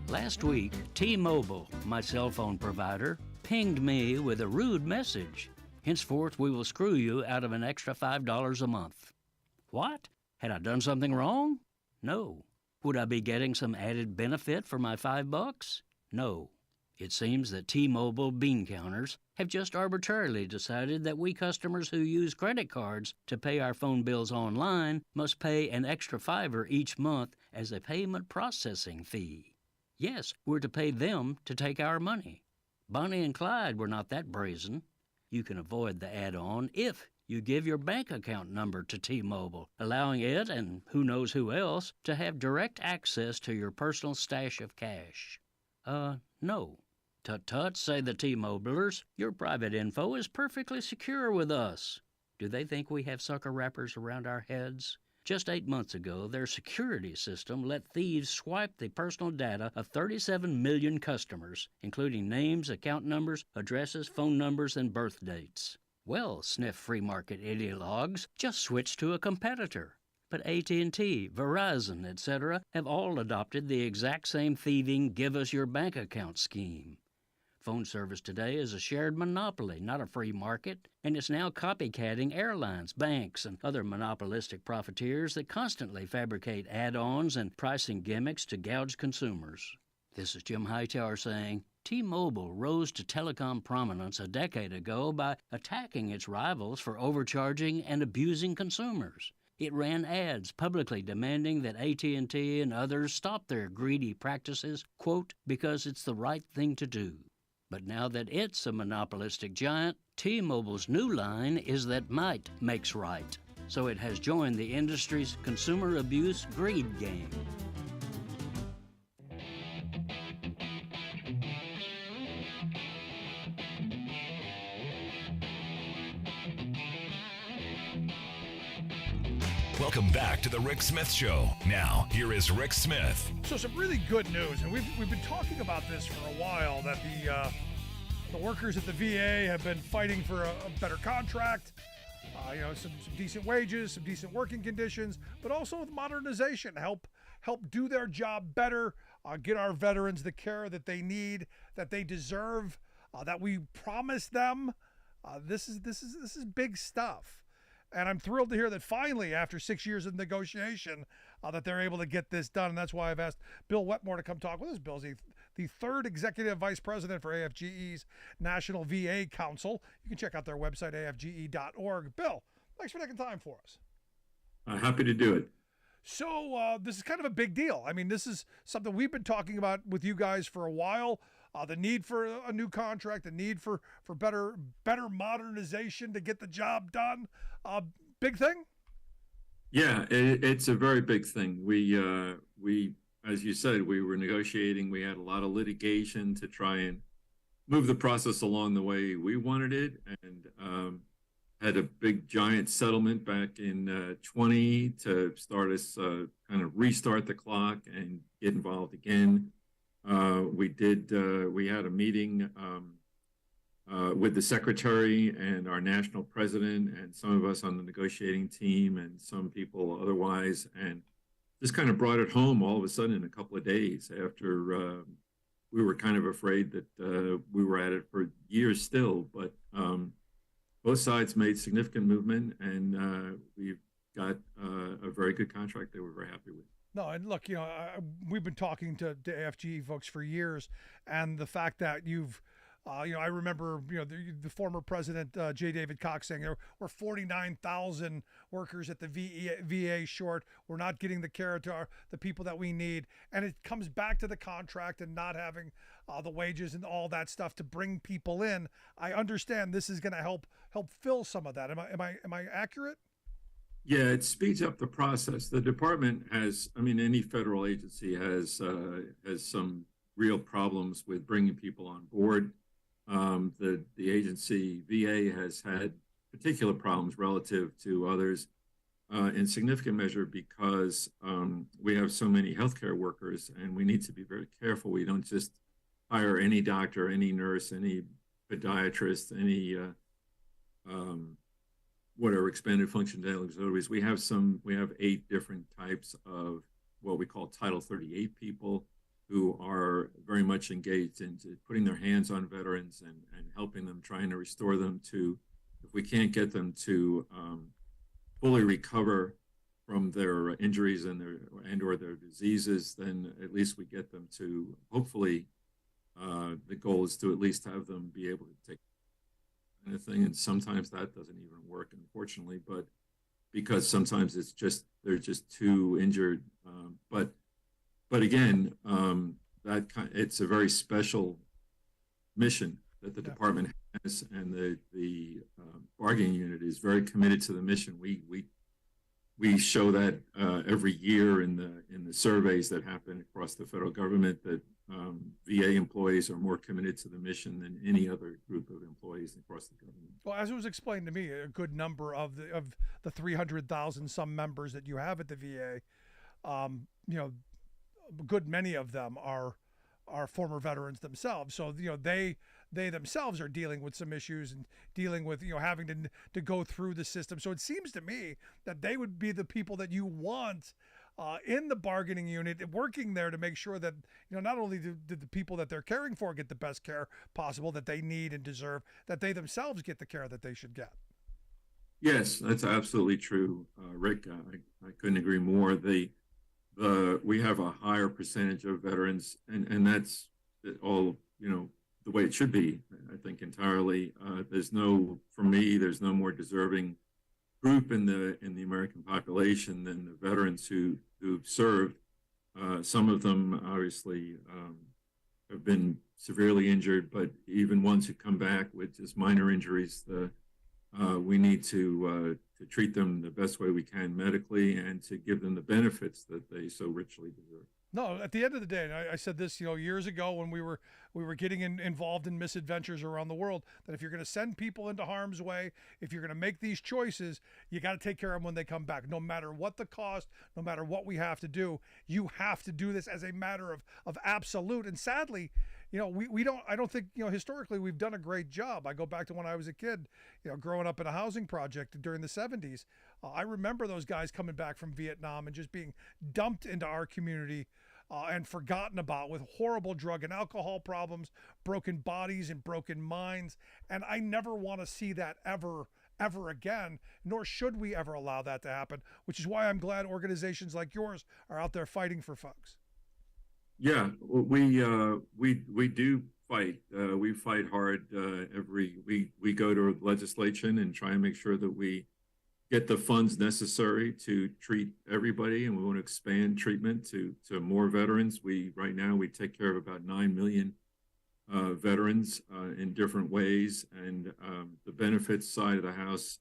Last week, T-Mobile, my cell phone provider, pinged me with a rude message. Henceforth, we will screw you out of an extra $5 a month. What? Had I done something wrong? No. Would I be getting some added benefit for my $5? No. It seems that T-Mobile bean counters have just arbitrarily decided that we customers who use credit cards to pay our phone bills online must pay an extra $5 each month as a payment processing fee. Yes, we're to pay them to take our money. Bonnie and Clyde were not that brazen. You can avoid the add-on if you give your bank account number to T-Mobile, allowing it, and who knows who else, to have direct access to your personal stash of cash. No. Tut-tut, say the T-Mobilers. Your private info is perfectly secure with us. Do they think we have sucker wrappers around our heads? Just 8 months ago, their security system let thieves swipe the personal data of 37 million customers, including names, account numbers, addresses, phone numbers, and birth dates. Well, sniff free market ideologues, just switch to a competitor. But AT&T, Verizon, etc. have all adopted the exact same thieving give-us-your-bank account scheme. Phone service today is a shared monopoly, not a free market, and it's now copycatting airlines, banks, and other monopolistic profiteers that constantly fabricate add-ons and pricing gimmicks to gouge consumers. This is Jim Hightower saying, T-Mobile rose to telecom prominence a decade ago by attacking its rivals for overcharging and abusing consumers. It ran ads publicly demanding that AT&T and others stop their greedy practices, quote, because it's the right thing to do. But now that it's a monopolistic giant, T-Mobile's new line is that might makes right. So it has joined the industry's consumer abuse greed game. Welcome back to the Rick Smith Show. Now, here is Rick Smith. So some really good news, and we've been talking about this for a while, that the workers at the VA have been fighting for a better contract, some decent wages, some decent working conditions, but also with modernization, help do their job better, get our veterans the care that they need, that they deserve, that we promise them. This is big stuff. And I'm thrilled to hear that finally, after 6 years of negotiation, that they're able to get this done. And that's why I've asked Bill Wetmore to come talk with us. Bill's the third executive vice president for AFGE's National VA Council. You can check out their website, afge.org. Bill, thanks for taking time for us. Happy to do it. So this is kind of a big deal. I mean, this is something we've been talking about with you guys for a while. The need for a new contract, the need for better modernization to get the job done. Big thing? Yeah, it's a very big thing. We, as you said, we were negotiating. We had a lot of litigation to try and move the process along the way we wanted it, and had a big giant settlement back in 20 to start us kind of restart the clock and get involved again. We had a meeting with the secretary and our national president and some of us on the negotiating team and some people otherwise, and just kind of brought it home all of a sudden in a couple of days after we were kind of afraid that we were at it for years still. But both sides made significant movement, and we've got a very good contract that we're very happy with. No, and look, we've been talking to AFGE folks for years, and the fact that you've, I remember, the former president, J. David Cox, saying there were 49,000 workers at the VA short. We're not getting the care to the people that we need. And it comes back to the contract and not having the wages and all that stuff to bring people in. I understand this is going to help fill some of that. Am I accurate? Yeah, it speeds up the process. The department has, any federal agency has some real problems with bringing people on board. The agency, VA, has had particular problems relative to others in significant measure because we have so many healthcare workers, and we need to be very careful. We don't just hire any doctor, any nurse, any podiatrist, any whatever expanded function dental auxiliaries. We have 8 different types of what we call Title 38 people who are very much engaged into putting their hands on veterans and helping them, trying to restore them to, if we can't get them to fully recover from their injuries and or their diseases, then at least we get them to, hopefully, the goal is to at least have them be able to take kind of thing. And sometimes that doesn't even work, unfortunately, but because sometimes they're just too injured. But again, it's a very special mission that the department has, and the bargaining unit is very committed to the mission. We show that every year in the surveys that happen across the federal government, that VA employees are more committed to the mission than any other group of employees across the government. Well, as it was explained to me, a good number of the 300,000 some members that you have at the VA, a good many of them are former veterans themselves. So they themselves are dealing with some issues and dealing with having to go through the system. So it seems to me that they would be the people that you want in the bargaining unit, working there to make sure that not only do the people that they're caring for get the best care possible that they need and deserve, that they themselves get the care that they should get. Yes, that's absolutely true, Rick. I couldn't agree more. We have a higher percentage of veterans, and that's all the way it should be. I think entirely. For me, there's no more deserving group in the American population than the veterans who've served. Some of them obviously have been severely injured, but even ones who come back with just minor injuries, we need to treat them the best way we can medically and to give them the benefits that they so richly deserve. No, at the end of the day, and I said this, years ago when we were getting involved in misadventures around the world, that if you're going to send people into harm's way, if you're going to make these choices, you got to take care of them when they come back, no matter what the cost, no matter what we have to do. You have to do this as a matter of absolute. And sadly, I don't think, historically we've done a great job. I go back to when I was a kid, growing up in a housing project during the 70s. I remember those guys coming back from Vietnam and just being dumped into our community and forgotten about, with horrible drug and alcohol problems, broken bodies and broken minds. And I never want to see that ever again, nor should we ever allow that to happen, which is why I'm glad organizations like yours are out there fighting for folks. Yeah, we do fight. We fight hard. We go to legislation and try and make sure that we get the funds necessary to treat everybody, and we want to expand treatment to more veterans. Right now we take care of about 9 million veterans in different ways, and the benefits side of the house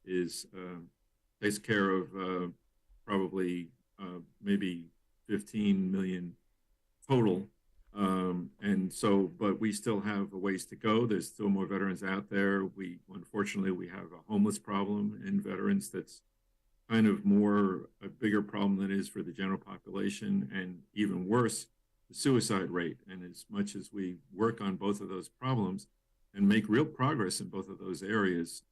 takes care of probably maybe 15 million total. But we still have a ways to go. There's still more veterans out there. Unfortunately, we have a homeless problem in veterans that's kind of a bigger problem than it is for the general population, and even worse, the suicide rate. And as much as we work on both of those problems and make real progress in both of those areas,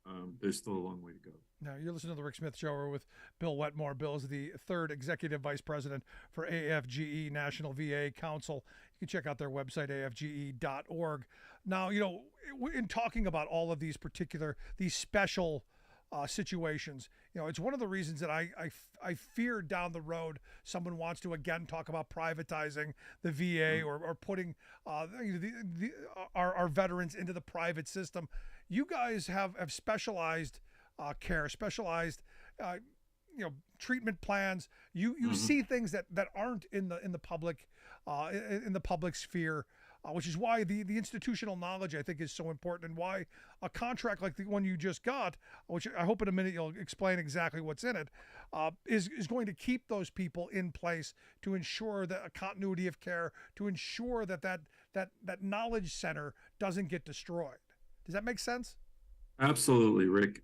there's still a long way to go. Now, you're listening to The Rick Smith Show. We're with Bill Wetmore. Bill is the third Executive Vice President for AFGE, National VA Council. You can check out their website, afge.org. Now, in talking about all of these special situations, it's one of the reasons that I fear down the road someone wants to again talk about privatizing the VA or putting our veterans into the private system. You guys have specialized care, specialized treatment plans. You see things that aren't in the public sphere, which is why the institutional knowledge, I think, is so important, and why a contract like the one you just got, which I hope in a minute you'll explain exactly what's in it, is going to keep those people in place to ensure that a continuity of care, to ensure that knowledge center doesn't get destroyed. Does that make sense? Absolutely, Rick.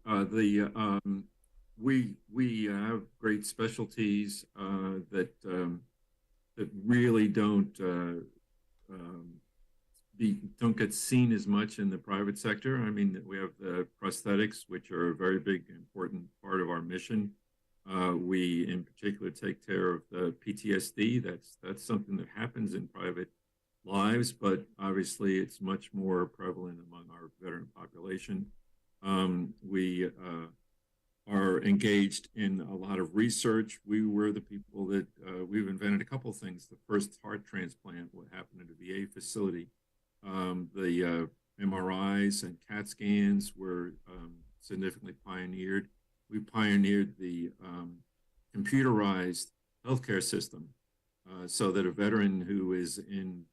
We have great specialties that really don't get seen as much in the private sector. I mean, we have the prosthetics, which are a very big, important part of our mission. We, in particular, take care of the PTSD. That's something that happens in private lives, but obviously it's much more prevalent among our veteran population. We are engaged in a lot of research. We were the people that we've invented a couple of things. The first heart transplant, what happened at a VA facility. The MRIs and CAT scans were significantly pioneered. We pioneered the computerized healthcare system so that a veteran who is in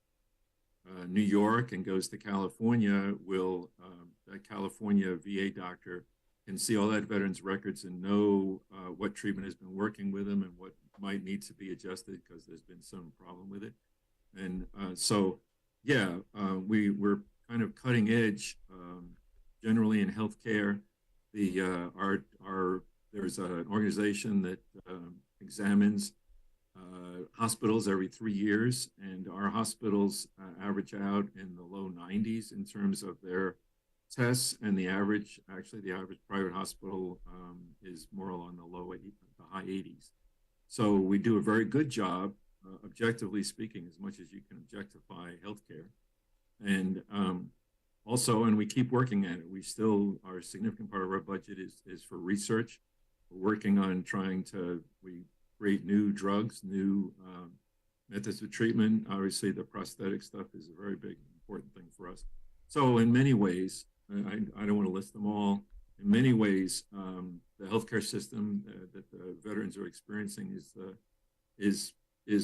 New York and goes to California a California VA doctor can see all that veteran's records and know what treatment has been working with them and what might need to be adjusted because there's been some problem with it. And we're kind of cutting edge generally in healthcare. There's an organization that examines hospitals every 3 years, and our hospitals average out in the low 90s in terms of their tests, and the average private hospital is more along the high 80s. So we do a very good job, objectively speaking, as much as you can objectify healthcare. And and we keep working at it. Our significant part of our budget is for research. We're working on we create new drugs, new methods of treatment. Obviously, the prosthetic stuff is a very big, important thing for us. So in many ways, I don't want to list them all. In many ways, the healthcare system that the veterans are experiencing is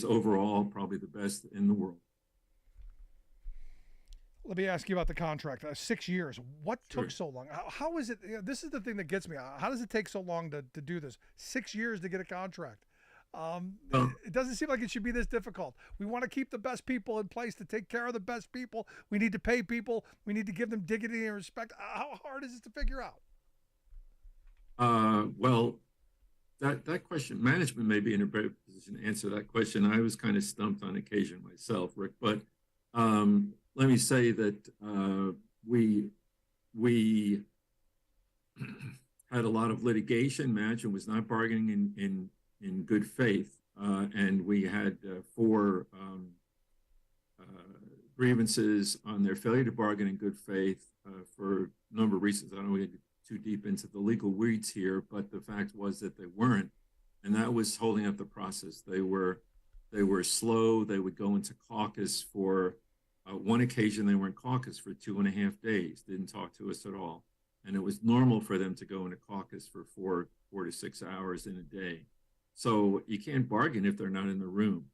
overall probably the best in the world. Let me ask you about the contract. 6 years. What took so long? How is it? This is the thing that gets me. How does it take so long to do this? 6 years to get a contract. It doesn't seem like it should be this difficult. We want to keep the best people in place to take care of the best people. We need to pay people. We need to give them dignity and respect. How hard is it to figure out? Well, that question, management may be in a better position to answer that question. I was kind of stumped on occasion myself, Rick, but let me say that we had a lot of litigation. Management was not bargaining in good faith, and we had 4 grievances on their failure to bargain in good faith for a number of reasons. I don't want to get too deep into the legal weeds here, but the fact was that they weren't, and that was holding up the process. They were slow. They would go into caucus for one occasion. They were in caucus for 2.5 days. Didn't talk to us at all, and it was normal for them to go into caucus for 4 to 6 hours in a day. So you can't bargain if they're not in the room,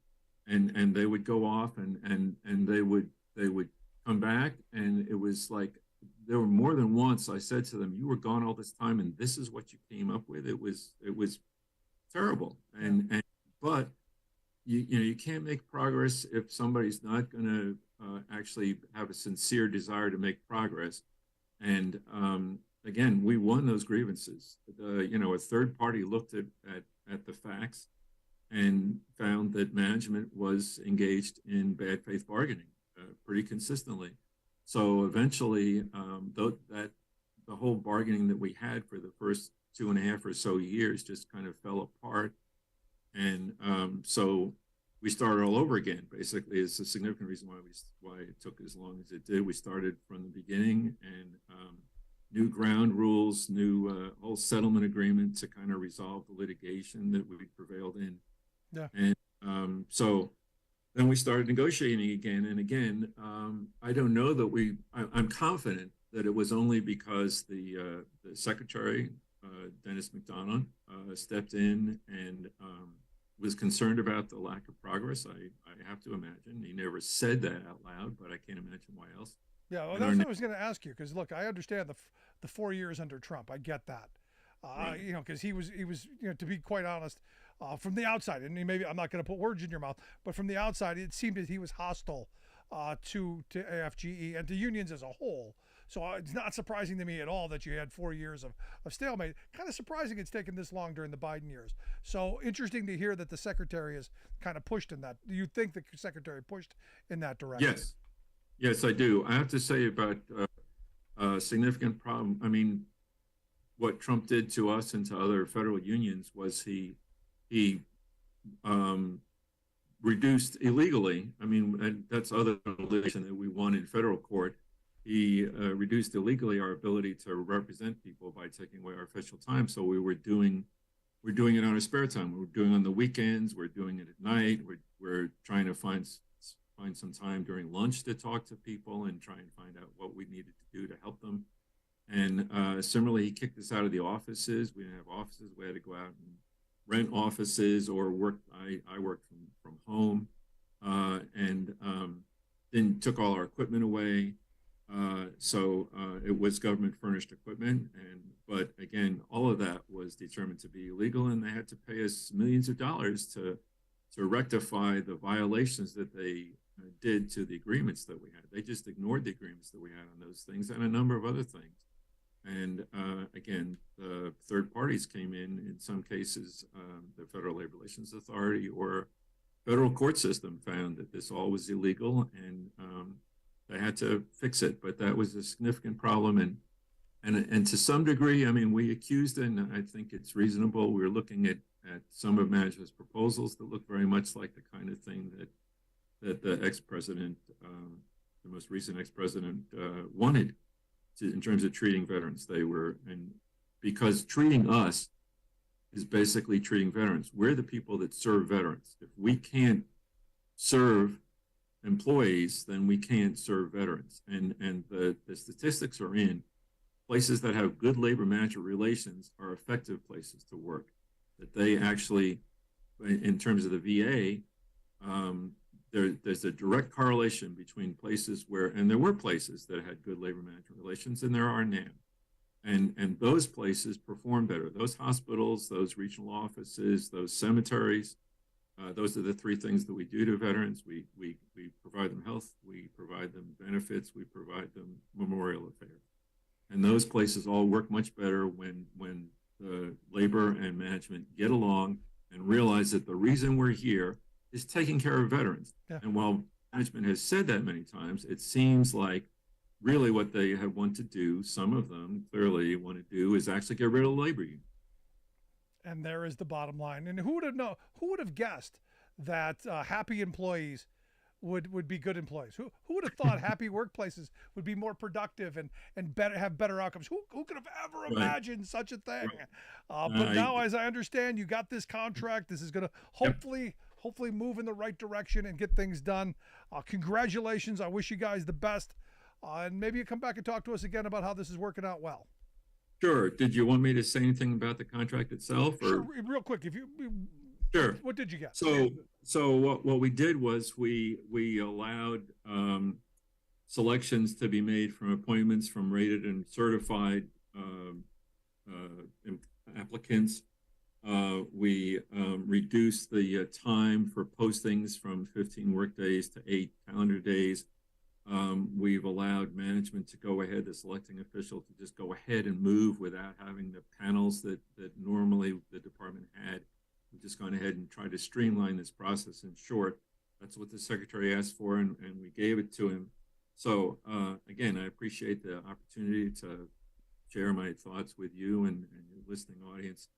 and they would go off and they would come back, and it was like there were more than once I said to them, "You were gone all this time, and this is what you came up with." It was terrible, but you can't make progress if somebody's not going to actually have a sincere desire to make progress. And again, we won those grievances. A third party looked at the facts and found that management was engaged in bad faith bargaining pretty consistently. So eventually, the whole bargaining that we had for the first 2.5 or so years just kind of fell apart. And so we started all over again. Basically, it's a significant reason why it took as long as it did. We started from the beginning, and new ground rules, new whole settlement agreement to kind of resolve the litigation that we prevailed in. Yeah. And so then we started negotiating again and again. I don't know that I'm confident that it was only because the secretary, Dennis McDonough, stepped in and was concerned about the lack of progress. I have to imagine. He never said that out loud, but I can't imagine why else. Yeah, well, that's what I was going to ask you, because look, I understand the 4 years under Trump. I get that, right. Because he was, to be quite honest, from the outside, and maybe I'm not going to put words in your mouth, but from the outside, it seemed that he was hostile to AFGE and to unions as a whole. So it's not surprising to me at all that you had 4 years of stalemate. Kind of surprising it's taken this long during the Biden years. So interesting to hear that the secretary is kind of pushed in that. Do you think the secretary pushed in that direction? Yes, I do. I have to say about a significant problem. I mean, what Trump did to us and to other federal unions was he reduced illegally. I mean, and that's other litigation that we won in federal court. He reduced illegally our ability to represent people by taking away our official time. So we're doing it on our spare time. We're doing it on the weekends. We're doing it at night. We're trying to find some time during lunch to talk to people and try and find out what we needed to do to help them. And similarly, he kicked us out of the offices. We didn't have offices. We had to go out and rent offices or work. I worked from home, and then took all our equipment away. So it was government furnished equipment, but again, all of that was determined to be illegal, and they had to pay us millions of dollars to rectify the violations that they did to the agreements that we had. They just ignored the agreements that we had on those things and a number of other things. And again, the third parties came in some cases, the Federal Labor Relations Authority or federal court system found that this all was illegal, and they had to fix it. But that was a significant problem. And to some degree, I mean, we accused, and I think it's reasonable, we were looking at some of management's proposals that look very much like the kind of thing that the ex-president, the most recent ex-president wanted in terms of treating veterans. And because treating us is basically treating veterans. We're the people that serve veterans. If we can't serve employees, then we can't serve veterans. And the statistics are in places that have good labor management relations are effective places to work. That they actually, in terms of the VA, there's a direct correlation between places where, and there were places that had good labor management relations, and there are now. And those places perform better. Those hospitals, those regional offices, those cemeteries, Those are the three things that we do to veterans. We provide them health, we provide them benefits, we provide them memorial affairs. And those places all work much better when the labor and management get along and realize that the reason we're here is taking care of veterans. Yeah. And while management has said that many times, it seems like really what they have want to do, some of them clearly want to do, is actually get rid of the labor union. And there is the bottom line. And who would have guessed that happy employees would be good employees? Who would have thought happy workplaces would be more productive and have better outcomes? Who could have ever imagined such a thing? But now, as I understand, you got this contract. This is going to hopefully move in the right direction and get things done. Congratulations. I wish you guys the best. And maybe you come back and talk to us again about how this is working out well. Sure. Did you want me to say anything about the contract itself? Or? Sure, real quick. Sure. What did you get? So what we did was we allowed selections to be made from appointments from rated and certified applicants. We reduced the time for postings from 15 work days to 8 calendar days. We've allowed management to go ahead, the selecting official, to just go ahead and move without having the panels that normally the department had. We've just gone ahead and tried to streamline this process. In short, that's what the secretary asked for, and we gave it to him. So again, I appreciate the opportunity to share my thoughts with you and your listening audience.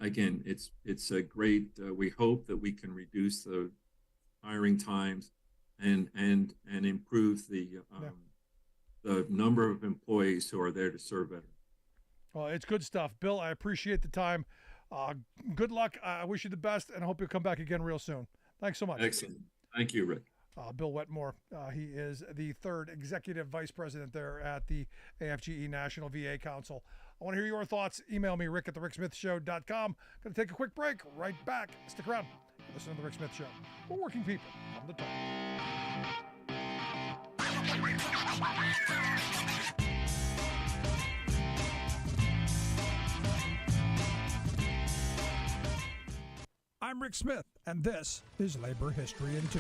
Again, it's a great. We hope that we can reduce the hiring times and improve the number of employees who are there to serve veterans. Well, it's good stuff, Bill. I appreciate the time. Good luck. I wish you the best, and I hope you'll come back again real soon. Thanks so much. Excellent. Thank you, Rick. Bill Wetmore. He is the third executive vice president there at the AFGE National VA Council. I want to hear your thoughts. Email me, rick@thericksmithshow.com. Going to take a quick break. Right back. Stick around. Listen to The Rick Smith Show. We're working people on the top. I'm Rick Smith, and this is Labor History in 2.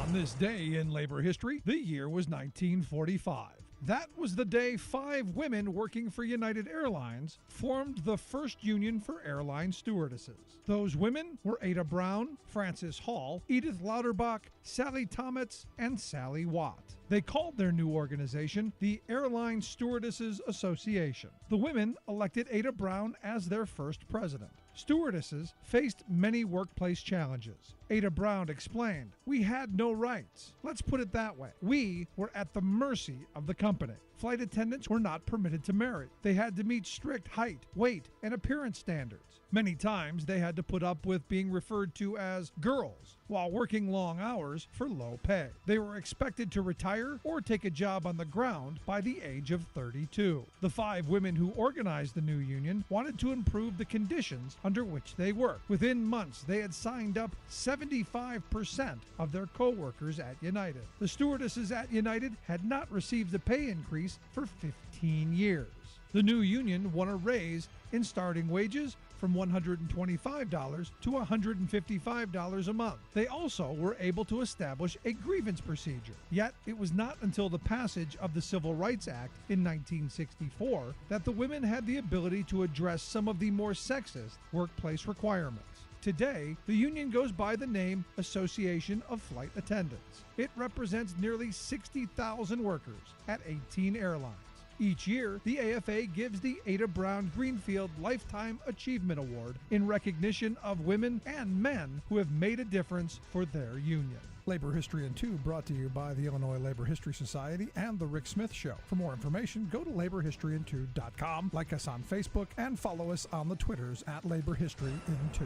On this day in labor history, the year was 1945. That was the day 5 women working for United Airlines formed the first union for airline stewardesses. Those women were Ada Brown, Frances Hall, Edith Lauterbach, Sally Tometz, and Sally Watt. They called their new organization the Airline Stewardesses Association. The women elected Ada Brown as their first president. Stewardesses faced many workplace challenges. Ada Brown explained, "We had no rights. Let's put it that way. We were at the mercy of the company. Flight attendants were not permitted to marry. They had to meet strict height, weight, and appearance standards. Many times they had to put up with being referred to as girls while working long hours for low pay. They were expected to retire or take a job on the ground by the age of 32. The 5 women who organized the new union wanted to improve the conditions under which they worked. Within months, they had signed up 75% of their co-workers at United. The stewardesses at United had not received a pay increase for 15 years. The new union won a raise in starting wages from $125 to $155 a month. They also were able to establish a grievance procedure. Yet it was not until the passage of the Civil Rights Act in 1964 that the women had the ability to address some of the more sexist workplace requirements. Today, the union goes by the name Association of Flight Attendants. It represents nearly 60,000 workers at 18 airlines. Each year, the AFA gives the Ada Brown Greenfield Lifetime Achievement Award in recognition of women and men who have made a difference for their union. Labor History in 2 brought to you by the Illinois Labor History Society and The Rick Smith Show. For more information, go to laborhistoryin2.com, like us on Facebook, and follow us on the Twitters at Labor History in 2.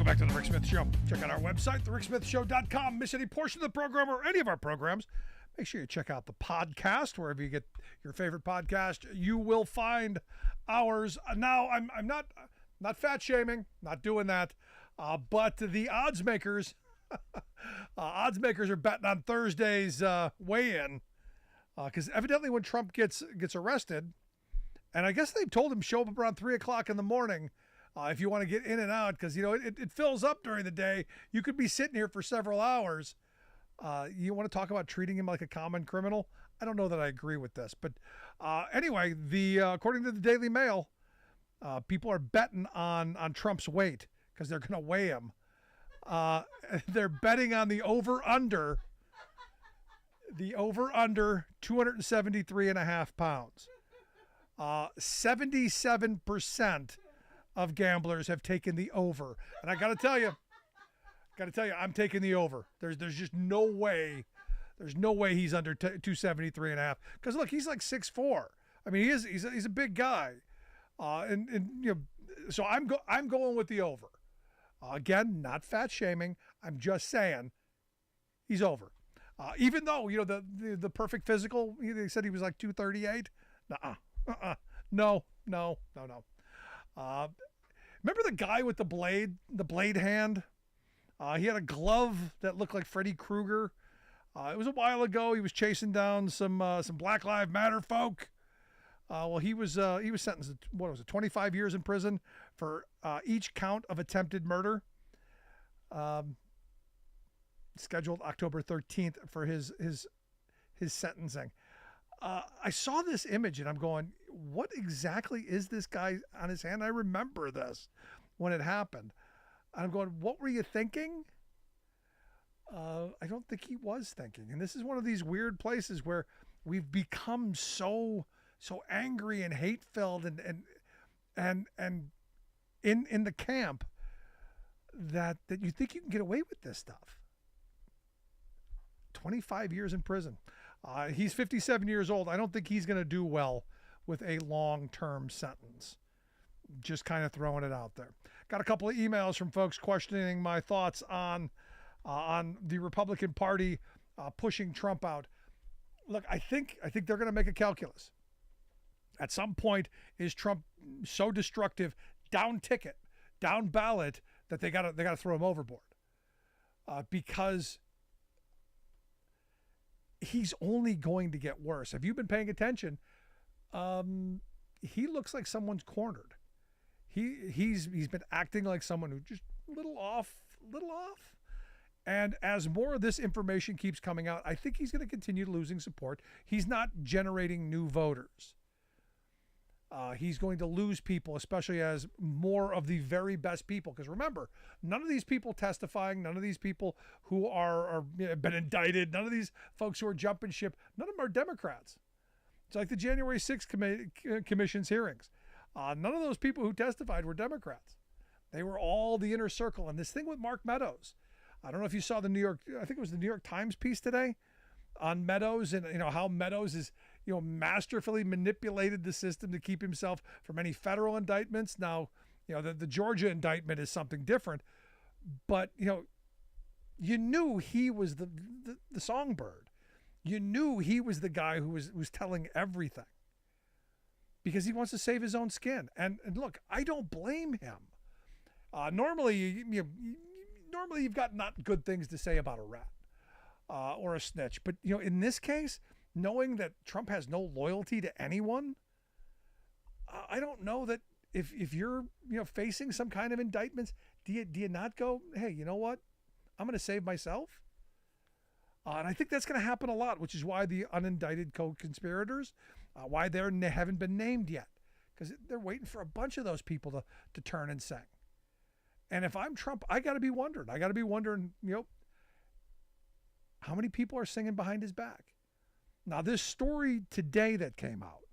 Back to the Rick Smith Show. Check out our website, thericksmithshow.com. Miss any portion of the program or any of our programs, make sure you check out the podcast wherever you get your favorite podcast. You will find ours. Now, I'm not fat shaming, not doing that, but the odds makers Odds makers are betting on Thursday's weigh-in because evidently when Trump gets arrested, and I guess they've told him show up around 3 o'clock in the morning if you want to get in and out because, it fills up during the day. You could be sitting here for several hours. You want to talk about treating him like a common criminal? I don't know that I agree with this. But anyway, according to the Daily Mail, people are betting on Trump's weight because they're going to weigh him. They're betting on the over-under 273.5 pounds. 77% of gamblers have taken the over. And I got to tell you, I'm taking the over. There's just no way. There's no way he's under 273.5. Because look, he's like 6'4". I mean, he's a big guy. So I'm going with the over. Again, not fat shaming. I'm just saying he's over. Even though, the perfect physical, they said he was like 238. No. Remember the guy with the blade hand? He had a glove that looked like Freddy Krueger. It was a while ago. He was chasing down some Black Lives Matter folk. Well, he was sentenced to 25 years in prison for each count of attempted murder. Scheduled October 13th for his sentencing. I saw this image and I'm going, what exactly is this guy on his hand? I remember this when it happened. I'm going, what were you thinking? I don't think he was thinking. And this is one of these weird places where we've become so angry and hate-filled and in the camp that you think you can get away with this stuff. 25 years in prison. He's 57 years old. I don't think he's going to do well with a long-term sentence. Just kind of throwing it out there. Got a couple of emails from folks questioning my thoughts on the Republican Party pushing Trump out. Look, I think they're going to make a calculus. At some point, is Trump so destructive, down ticket, down ballot, that they got to throw him overboard, because he's only going to get worse. Have you been paying attention? He looks like someone's cornered. He's been acting like someone who just little off. And as more of this information keeps coming out, I think he's going to continue losing support. He's not generating new voters. He's going to lose people, especially as more of the very best people. Because remember, none of these people testifying, none of these people who are been indicted, none of these folks who are jumping ship, none of them are Democrats. It's like the January 6th Commission's hearings. None of those people who testified were Democrats. They were all the inner circle. And this thing with Mark Meadows, I don't know if you saw the New York Times piece today on Meadows and how Meadows is masterfully manipulated the system to keep himself from any federal indictments. Now, the Georgia indictment is something different, but you knew he was the songbird. You knew he was the guy who was telling everything because he wants to save his own skin. And look, I don't blame him. Normally you've got not good things to say about a rat or a snitch, but in this case, knowing that Trump has no loyalty to anyone, I don't know that if you're facing some kind of indictments, do you not go, hey, you know what? I'm going to save myself. And I think that's going to happen a lot, which is why the unindicted co-conspirators, why they haven't been named yet, because they're waiting for a bunch of those people to turn and sing. And if I'm Trump, I got to be wondering. How many people are singing behind his back? Now, this story today that came out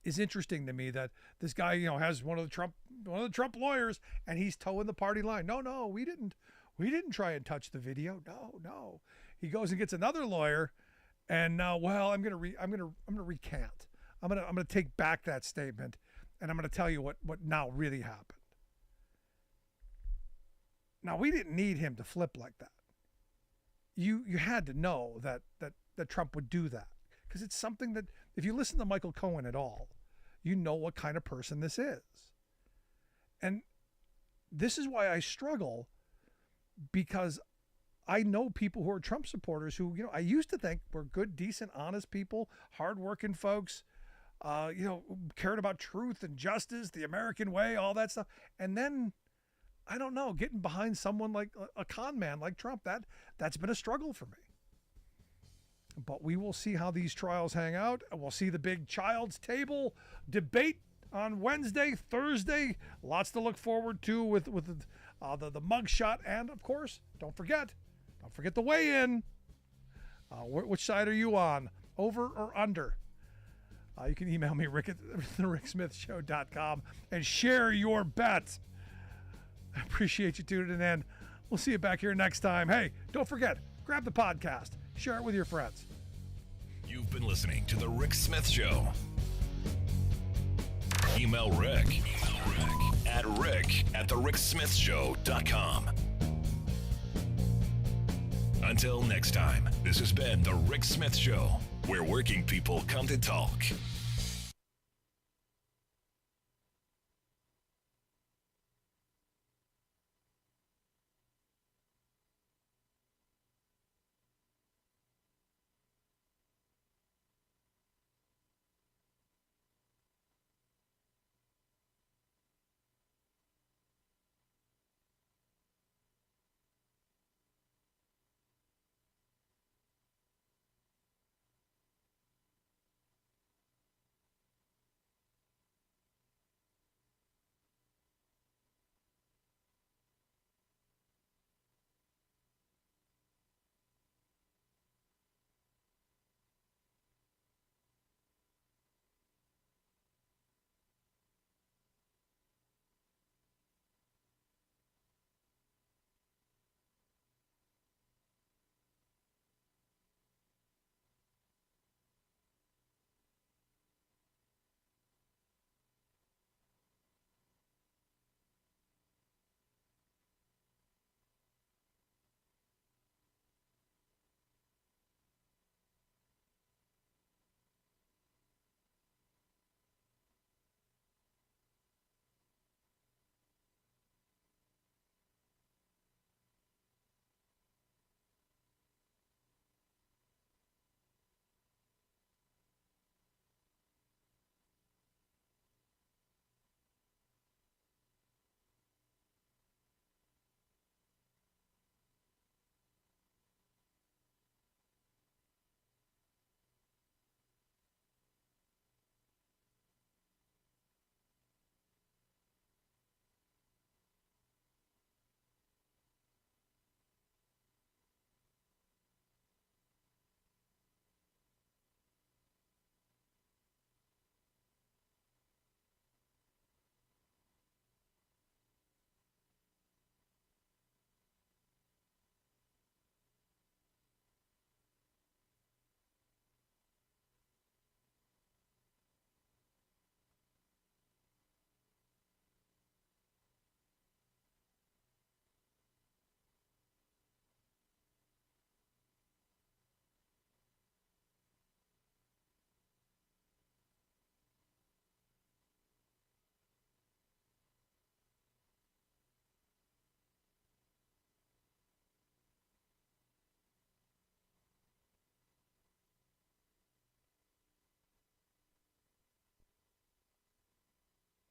is interesting to me, that this guy, has one of the Trump lawyers, and he's towing the party line. No, we didn't try and touch the video. No. He goes and gets another lawyer, and now, I'm gonna recant. I'm gonna take back that statement, and I'm gonna tell you what now really happened. Now, we didn't need him to flip like that. You had to know that Trump would do that, because it's something that, if you listen to Michael Cohen at all, you know what kind of person this is. And this is why I struggle, because I know people who are Trump supporters who, I used to think were good, decent, honest people, hardworking folks, cared about truth and justice, the American way, all that stuff. And then, I don't know, getting behind someone like a con man like Trump, that's been a struggle for me. But we will see how these trials hang out. We'll see the big child's table debate on Wednesday, Thursday. Lots to look forward to with the mugshot. And, of course, don't forget the weigh-in. Which side are you on, over or under? You can email me, Rick at thericksmithshow.com, and share your bet. I appreciate you tuning in. We'll see you back here next time. Hey, don't forget, grab the podcast. Share it with your friends. You've been listening to The Rick Smith Show. Email Rick at rick@thericksmithshow.com. Until next time, this has been The Rick Smith Show, where working people come to talk.